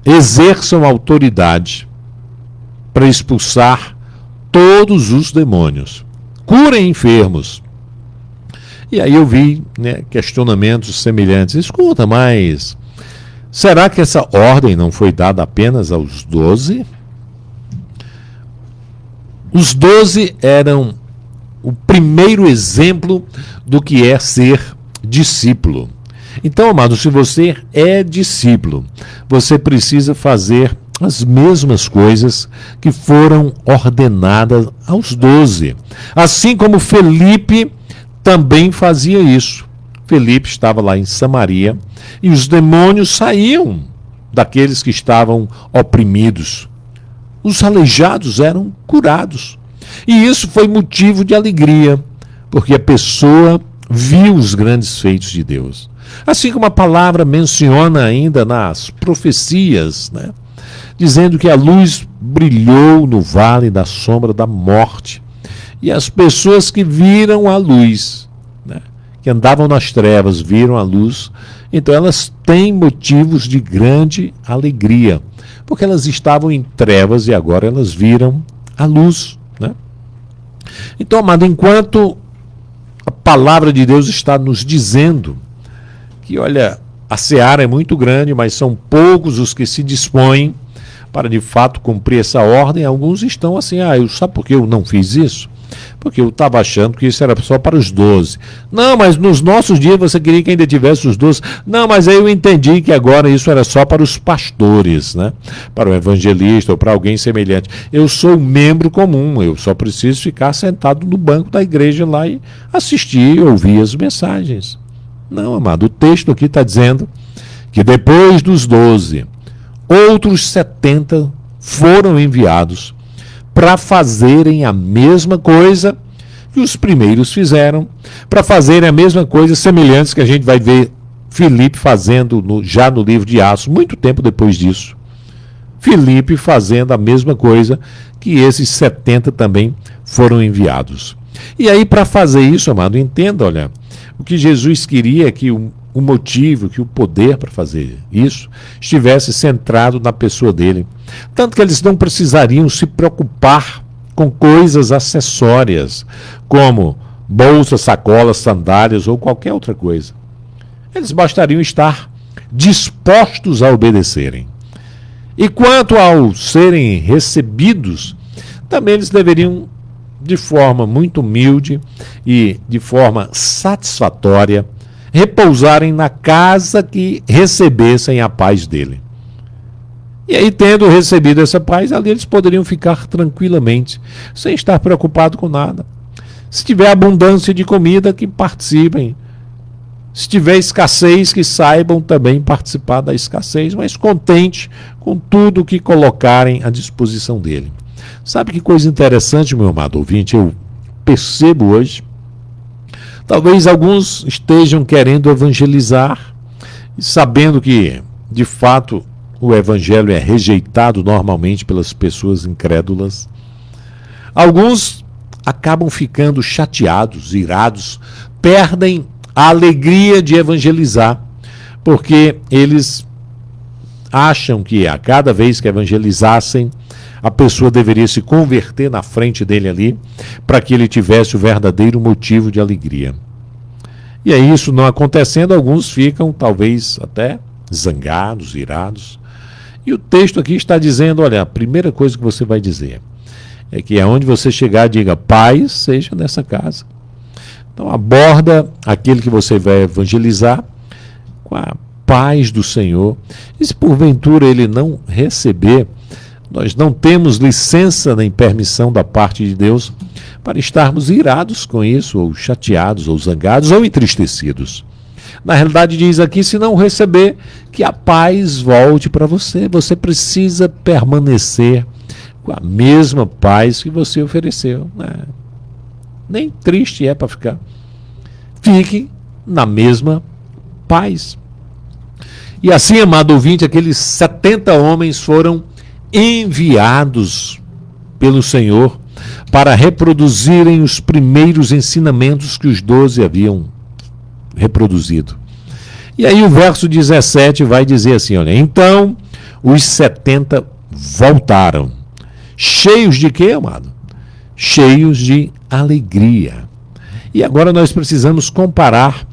exerçam autoridade para expulsar todos os demônios, curem enfermos. E aí eu vi, questionamentos semelhantes. Escuta, mas será que essa ordem não foi dada apenas aos 12? Os 12 eram o primeiro exemplo do que é ser discípulo. Então, amado, se você é discípulo, você precisa fazer as mesmas coisas que foram ordenadas aos 12. Assim como Felipe também fazia isso. Felipe estava lá em Samaria e os demônios saíam daqueles que estavam oprimidos. Os aleijados eram curados. E isso foi motivo de alegria, porque a pessoa viu os grandes feitos de Deus. Assim como a palavra menciona ainda nas profecias, dizendo que a luz brilhou no vale da sombra da morte. E as pessoas que viram a luz, que andavam nas trevas, viram a luz, então elas têm motivos de grande alegria, porque elas estavam em trevas e agora elas viram a luz. Então, amado, enquanto a palavra de Deus está nos dizendo que, olha, a seara é muito grande, mas são poucos os que se dispõem para de fato cumprir essa ordem, alguns estão assim: sabe por que eu não fiz isso? Porque eu estava achando que isso era só para os 12. Não, mas nos nossos dias você queria que ainda tivesse os 12. Não, mas aí eu entendi que agora isso era só para os pastores, para o evangelista ou para alguém semelhante. Eu sou um membro comum, eu só preciso ficar sentado no banco da igreja lá e assistir e ouvir as mensagens. Não, amado, o texto aqui está dizendo que depois dos 12, outros 70 foram enviados para fazerem a mesma coisa que os primeiros fizeram, para fazerem a mesma coisa semelhantes que a gente vai ver Filipe fazendo já no livro de Atos, muito tempo depois disso. Filipe fazendo a mesma coisa que esses 70 também foram enviados. E aí, para fazer isso, amado, entenda, olha, o que Jesus queria é que o motivo, que o poder para fazer isso estivesse centrado na pessoa dele. Tanto que eles não precisariam se preocupar com coisas acessórias, como bolsas, sacolas, sandálias ou qualquer outra coisa. Eles bastariam estar dispostos a obedecerem. E quanto ao serem recebidos, também eles deveriam, de forma muito humilde e de forma satisfatória, repousarem na casa que recebessem a paz dele. E aí, tendo recebido essa paz, ali eles poderiam ficar tranquilamente, sem estar preocupados com nada. Se tiver abundância de comida, que participem. Se tiver escassez, que saibam também participar da escassez, mas contente com tudo que colocarem à disposição dele. Sabe que coisa interessante, meu amado ouvinte, eu percebo hoje. Talvez alguns estejam querendo evangelizar, sabendo que, de fato, o evangelho é rejeitado normalmente pelas pessoas incrédulas. Alguns acabam ficando chateados, irados, perdem a alegria de evangelizar, porque eles acham que a cada vez que evangelizassem, a pessoa deveria se converter na frente dele ali, para que ele tivesse o verdadeiro motivo de alegria. E aí, isso não acontecendo, alguns ficam talvez até zangados, irados. E o texto aqui está dizendo, olha, a primeira coisa que você vai dizer é que aonde você chegar, diga, paz seja nessa casa. Então aborda aquele que você vai evangelizar com a paz do Senhor. E se porventura ele não receber, nós não temos licença nem permissão da parte de Deus para estarmos irados com isso, ou chateados, ou zangados, ou entristecidos. Na realidade diz aqui, se não receber, que a paz volte para você. Você precisa permanecer com a mesma paz que você ofereceu. Nem triste é para ficar. Fique na mesma paz. E assim, amado ouvinte, aqueles 70 homens foram enviados pelo Senhor para reproduzirem os primeiros ensinamentos que os 12 haviam reproduzido. E aí o verso 17 vai dizer assim, olha, então os 70 voltaram. Cheios de quê, amado? Cheios de alegria. E agora nós precisamos comparar,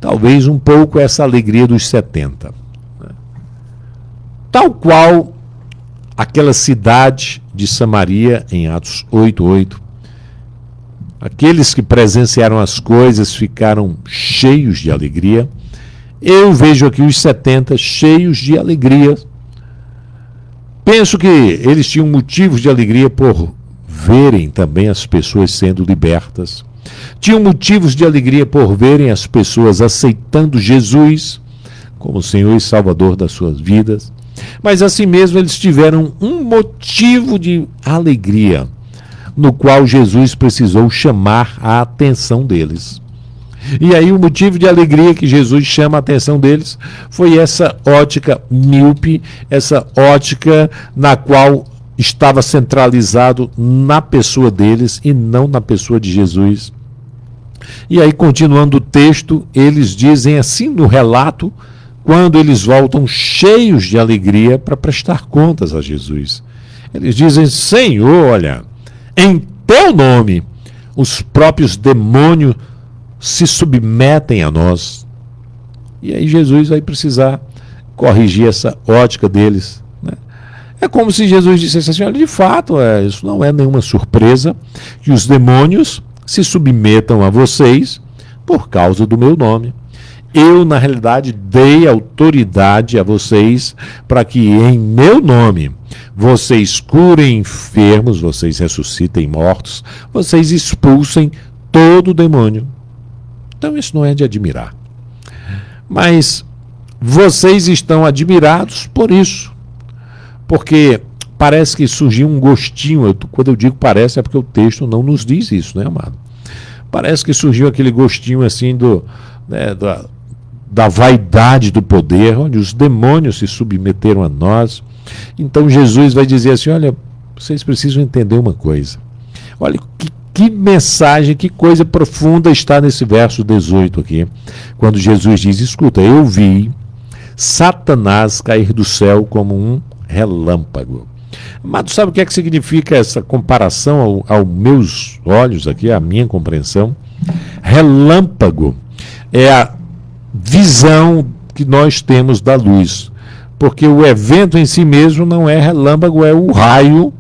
talvez um pouco, essa alegria dos 70. Tal qual aquela cidade de Samaria, em Atos 8:8, aqueles que presenciaram as coisas ficaram cheios de alegria. Eu vejo aqui os 70 cheios de alegria. Penso que eles tinham motivos de alegria por verem também as pessoas sendo libertas. Tinham motivos de alegria por verem as pessoas aceitando Jesus como Senhor e Salvador das suas vidas. Mas assim mesmo eles tiveram um motivo de alegria, no qual Jesus precisou chamar a atenção deles. E aí o motivo de alegria que Jesus chama a atenção deles foi essa ótica míope, essa ótica na qual estava centralizado na pessoa deles e não na pessoa de Jesus. E aí, continuando o texto, eles dizem assim no relato, quando eles voltam cheios de alegria para prestar contas a Jesus. Eles dizem, Senhor, olha, em teu nome, os próprios demônios se submetem a nós. E aí Jesus vai precisar corrigir essa ótica deles. Né? É como se Jesus dissesse assim, olha, de fato, isso não é nenhuma surpresa que os demônios se submetam a vocês por causa do meu nome. Eu, na realidade, dei autoridade a vocês para que, em meu nome, vocês curem enfermos, vocês ressuscitem mortos, vocês expulsem todo o demônio. Então isso não é de admirar. Mas vocês estão admirados por isso. Porque parece que surgiu um gostinho, quando eu digo parece é porque o texto não nos diz isso, né, amado? Parece que surgiu aquele gostinho assim da vaidade do poder, onde os demônios se submeteram a nós. Então Jesus vai dizer assim, olha, vocês precisam entender uma coisa. Olha, que mensagem, que coisa profunda está nesse verso 18 aqui, quando Jesus diz, escuta, eu vi Satanás cair do céu como um relâmpago. Mas sabe o que é que significa essa comparação aos meus olhos aqui, a minha compreensão? Relâmpago é a visão que nós temos da luz. Porque o evento em si mesmo não é relâmpago, é o raio,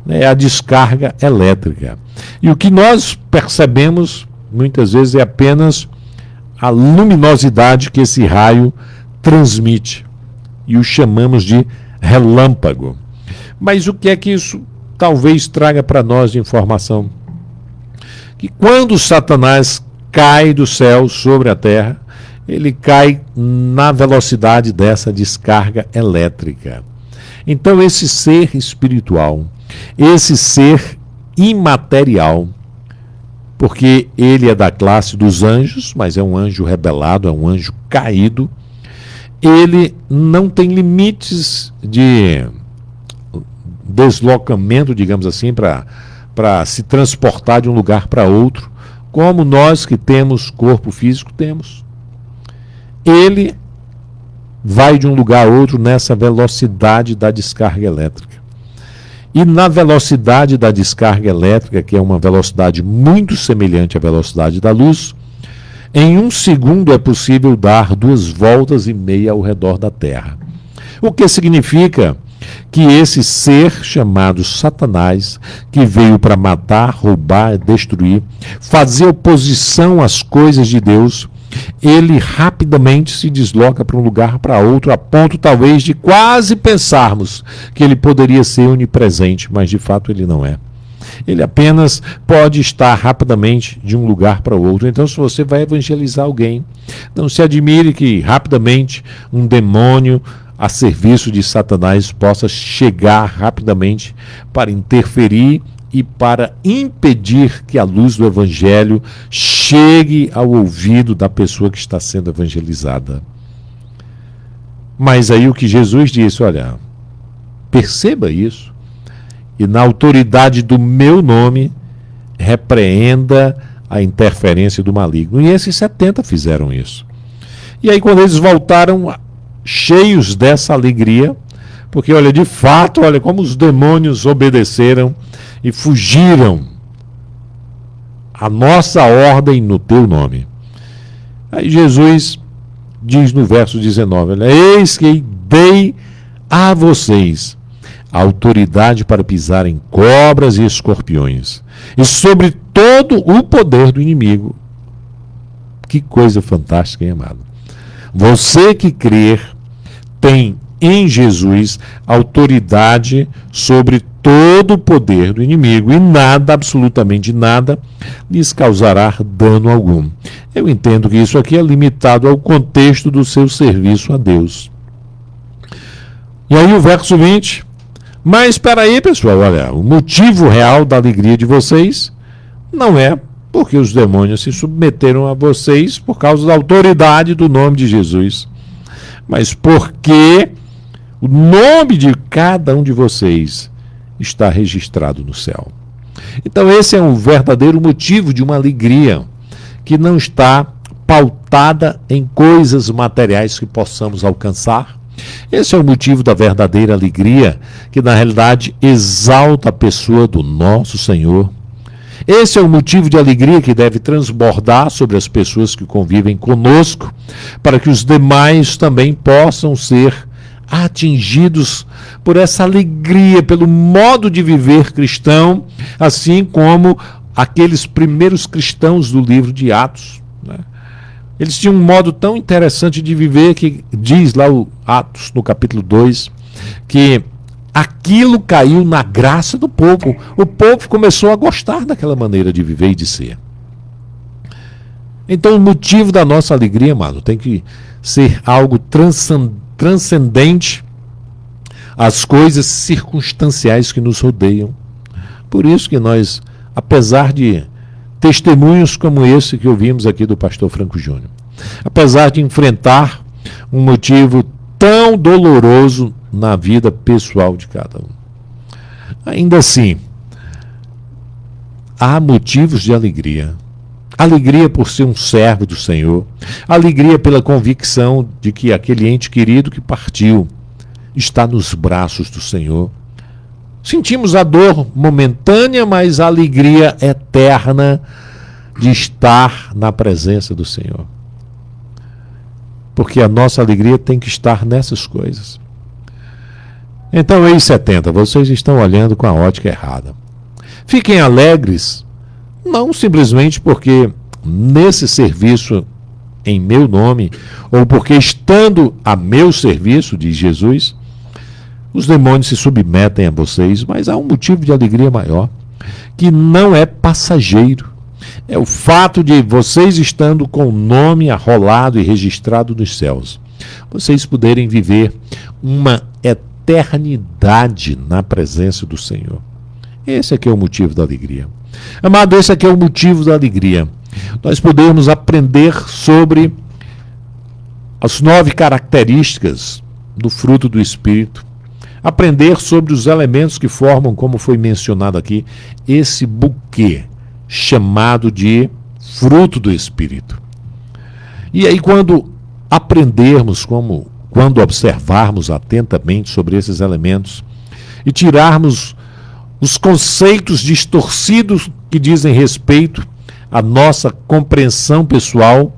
é a descarga elétrica. E o que nós percebemos, muitas vezes, é apenas a luminosidade que esse raio transmite. E o chamamos de relâmpago. Mas o que é que isso talvez traga para nós de informação? Que quando Satanás cai do céu sobre a terra, ele cai na velocidade dessa descarga elétrica. Então esse ser espiritual, esse ser imaterial, porque ele é da classe dos anjos, mas é um anjo rebelado, é um anjo caído, ele não tem limites de deslocamento, digamos assim, para se transportar de um lugar para outro, como nós que temos corpo físico temos. Ele vai de um lugar a outro nessa velocidade da descarga elétrica. E na velocidade da descarga elétrica, que é uma velocidade muito semelhante à velocidade da luz, em 1 segundo é possível dar 2,5 voltas ao redor da Terra. O que significa que esse ser chamado Satanás, que veio para matar, roubar, destruir, fazer oposição às coisas de Deus, ele rapidamente se desloca para um lugar para outro, a ponto talvez de quase pensarmos que ele poderia ser onipresente, mas de fato ele não é. Ele apenas pode estar rapidamente de um lugar para o outro. Então, se você vai evangelizar alguém, não se admire que rapidamente um demônio a serviço de Satanás possa chegar rapidamente para interferir e para impedir que a luz do evangelho chegue ao ouvido da pessoa que está sendo evangelizada. Mas aí o que Jesus disse, olha, perceba isso, e na autoridade do meu nome, repreenda a interferência do maligno. E esses 70 fizeram isso. E aí quando eles voltaram cheios dessa alegria, porque olha, de fato, olha como os demônios obedeceram e fugiram a nossa ordem no teu nome. Aí Jesus diz no verso 19, olha, eis que dei a vocês a autoridade para pisar em cobras e escorpiões, e sobre todo o poder do inimigo. Que coisa fantástica, hein, amado? Você que crer tem em Jesus autoridade sobre todo o poder do inimigo, e nada, absolutamente nada, lhes causará dano algum. Eu entendo que isso aqui é limitado ao contexto do seu serviço a Deus. E aí o verso 20, mas espera aí, pessoal, olha, o motivo real da alegria de vocês não é porque os demônios se submeteram a vocês por causa da autoridade do nome de Jesus, mas porque o nome de cada um de vocês está registrado no céu. Então esse é um verdadeiro motivo de uma alegria que não está pautada em coisas materiais que possamos alcançar. Esse é o motivo da verdadeira alegria, que na realidade exalta a pessoa do nosso Senhor. Esse é o motivo de alegria que deve transbordar sobre as pessoas que convivem conosco, para que os demais também possam ser atingidos por essa alegria, pelo modo de viver cristão, assim como aqueles primeiros cristãos do livro de Atos, né? Eles tinham um modo tão interessante de viver que diz lá o Atos, no capítulo 2, que aquilo caiu na graça do povo. O povo começou a gostar daquela maneira de viver e de ser. Então o motivo da nossa alegria, amado, tem que ser algo transcendente às coisas circunstanciais que nos rodeiam. Por isso que nós, apesar de testemunhos como esse que ouvimos aqui do pastor Franco Júnior, apesar de enfrentar um motivo tão doloroso na vida pessoal de cada um, ainda assim, há motivos de alegria. Alegria por ser um servo do Senhor, alegria pela convicção de que aquele ente querido que partiu está nos braços do Senhor. Sentimos a dor momentânea, mas a alegria eterna de estar na presença do Senhor. porque a nossa alegria tem que estar nessas coisas. Então, ei 70, vocês estão olhando com a ótica errada. Fiquem alegres, não simplesmente porque nesse serviço em meu nome, ou porque estando a meu serviço, diz Jesus, os demônios se submetem a vocês, mas há um motivo de alegria maior, que não é passageiro. É o fato de vocês estando com o nome arrolado e registrado nos céus, vocês poderem viver uma eternidade na presença do Senhor. Esse aqui é o motivo da alegria. Amado, esse aqui é o motivo da alegria. Nós podemos aprender sobre as 9 características do fruto do Espírito, aprender sobre os elementos que formam, como foi mencionado aqui, esse buquê chamado de fruto do Espírito. E aí, quando aprendermos, quando observarmos atentamente sobre esses elementos e tirarmos os conceitos distorcidos que dizem respeito à nossa compreensão pessoal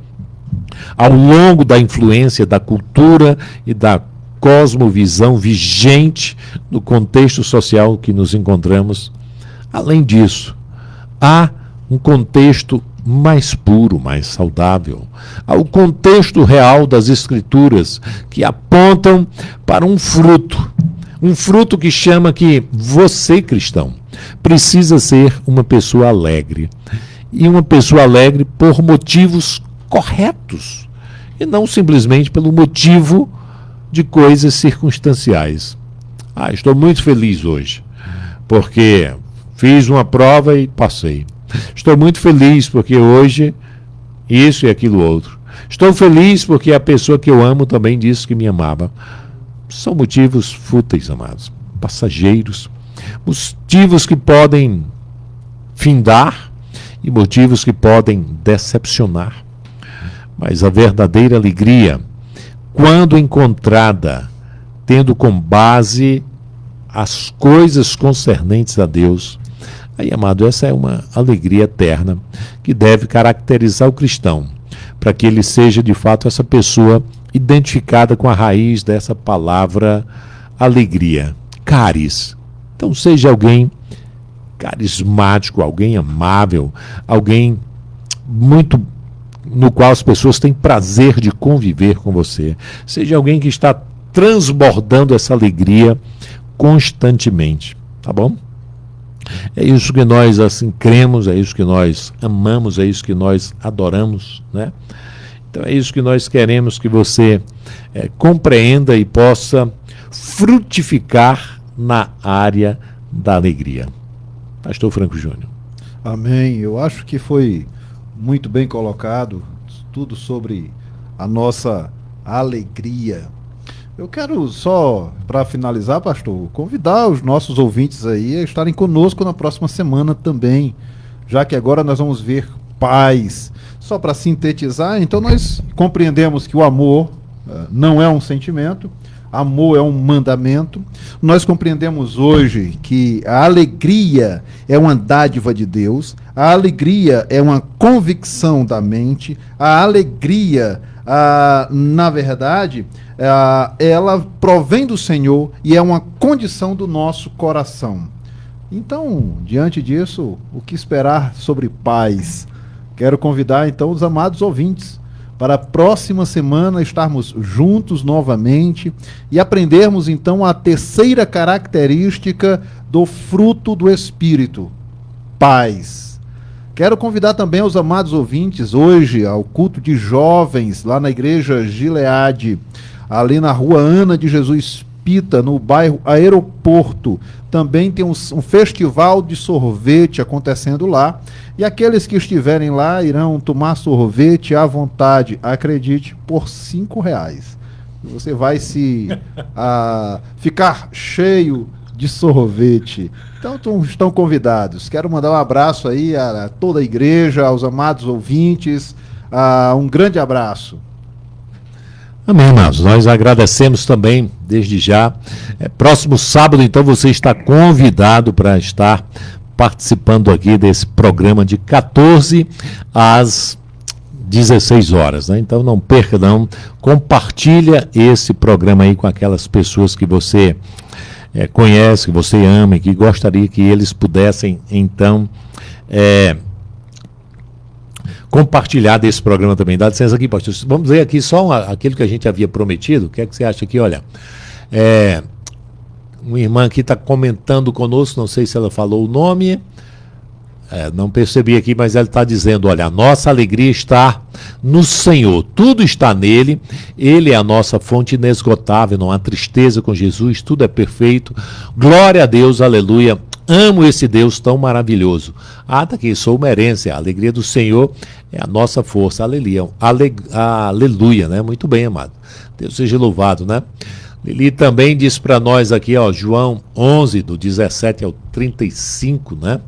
ao longo da influência da cultura e da cosmovisão vigente no contexto social que nos encontramos, além disso, há um contexto mais puro, mais saudável, ao contexto real das Escrituras, que apontam para um fruto que chama que você, cristão, precisa ser uma pessoa alegre, e uma pessoa alegre por motivos corretos, e não simplesmente pelo motivo de coisas circunstanciais. Estou muito feliz hoje, porque fiz uma prova e passei. Estou muito feliz porque hoje isso e aquilo outro. Estou feliz porque a pessoa que eu amo também disse que me amava. São motivos fúteis, amados, passageiros, motivos que podem findar e motivos que podem decepcionar. Mas a verdadeira alegria, quando encontrada, tendo como base as coisas concernentes a Deus, aí, amado, essa é uma alegria eterna que deve caracterizar o cristão, para que ele seja de fato essa pessoa identificada com a raiz dessa palavra alegria, caris. Então seja alguém carismático, alguém amável, alguém muito no qual as pessoas têm prazer de conviver com você. Seja alguém que está transbordando essa alegria constantemente, tá bom? É isso que nós assim cremos, é isso que nós amamos, é isso que nós adoramos, né? Então é isso que nós queremos que você compreenda e possa frutificar na área da alegria. Pastor Franco Júnior. Amém. Eu acho que foi muito bem colocado tudo sobre a nossa alegria. Eu quero só, para finalizar, pastor, convidar os nossos ouvintes aí a estarem conosco na próxima semana também, já que agora nós vamos ver paz. Só para sintetizar, então nós compreendemos que o amor não é um sentimento, amor é um mandamento. Nós compreendemos hoje que a alegria é uma dádiva de Deus, a alegria é uma convicção da mente, a alegria, na verdade, ela provém do Senhor e é uma condição do nosso coração. Então, diante disso, o que esperar sobre paz? Quero convidar então os amados ouvintes para a próxima semana estarmos juntos novamente e aprendermos então a terceira característica do fruto do Espírito, paz. Quero convidar também os amados ouvintes hoje ao culto de jovens lá na igreja Gileade, ali na rua Ana de Jesus Pita, no bairro Aeroporto. Também tem um festival de sorvete acontecendo lá. E aqueles que estiverem lá irão tomar sorvete à vontade, acredite, por R$5. Você vai ficar cheio de sorvete. Então estão convidados. Quero mandar um abraço aí a toda a igreja, aos amados ouvintes. Um grande abraço. Amém, irmãos. Nós agradecemos também, desde já. Próximo sábado, então, você está convidado para estar participando aqui desse programa de 14 às 16 horas, né? Então não perca não, compartilha esse programa aí com aquelas pessoas que você conhece, que você ama e que gostaria que eles pudessem então compartilhar desse programa também. Dá licença aqui, pastor. Vamos ver aqui só aquilo que a gente havia prometido. O que é que você acha aqui? Olha, uma irmã aqui está comentando conosco, não sei se ela falou o nome, não percebi aqui, mas ela está dizendo, olha, a nossa alegria está no Senhor, tudo está nele, ele é a nossa fonte inesgotável, não há tristeza com Jesus, tudo é perfeito, glória a Deus, aleluia, amo esse Deus tão maravilhoso. Tá aqui, sou merense, a alegria do Senhor é a nossa força, aleluia, aleluia, né? Muito bem, amado, Deus seja louvado, né? Lili também diz para nós aqui, ó, João 11, do 17 ao 35, né?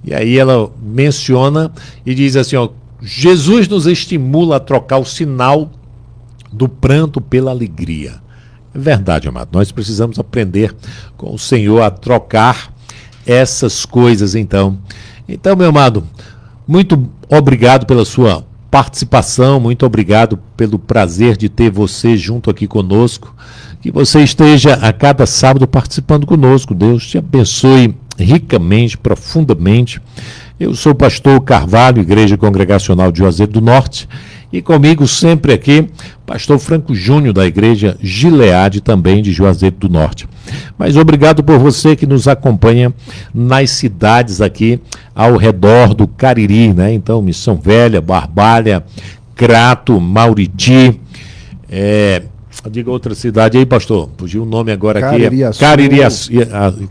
E aí ela menciona e diz assim, ó, Jesus nos estimula a trocar o sinal do pranto pela alegria. É verdade, amado, nós precisamos aprender com o Senhor a trocar essas coisas, então. Então, meu amado, muito obrigado pela sua participação, muito obrigado pelo prazer de ter você junto aqui conosco, que você esteja a cada sábado participando conosco. Deus te abençoe ricamente, profundamente. Eu sou o pastor Carvalho, Igreja Congregacional de Juazeiro do Norte, e comigo sempre aqui, pastor Franco Júnior, da Igreja Gileade, também de Juazeiro do Norte. Mas obrigado por você que nos acompanha nas cidades aqui ao redor do Cariri, né? Então, Missão Velha, Barbalha, Crato, Mauriti, diga outra cidade aí, pastor. Fugiu o nome agora aqui.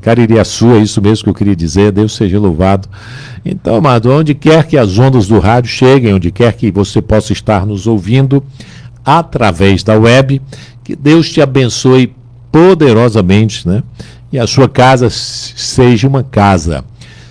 Caririaçu, é isso mesmo que eu queria dizer. Deus seja louvado. Então, amado, onde quer que as ondas do rádio cheguem, onde quer que você possa estar nos ouvindo através da web, que Deus te abençoe poderosamente, né? E a sua casa seja uma casa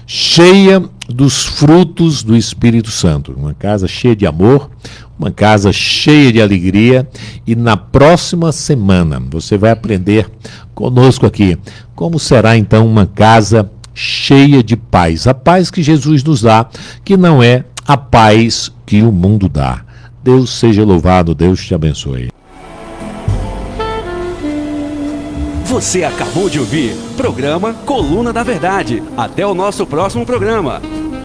cheia dos frutos do Espírito Santo, uma casa cheia de amor, uma casa cheia de alegria, e na próxima semana você vai aprender conosco aqui como será então uma casa cheia de paz, a paz que Jesus nos dá, que não é a paz que o mundo dá. Deus seja louvado, Deus te abençoe. Você acabou de ouvir programa Coluna da Verdade. Até o nosso próximo programa.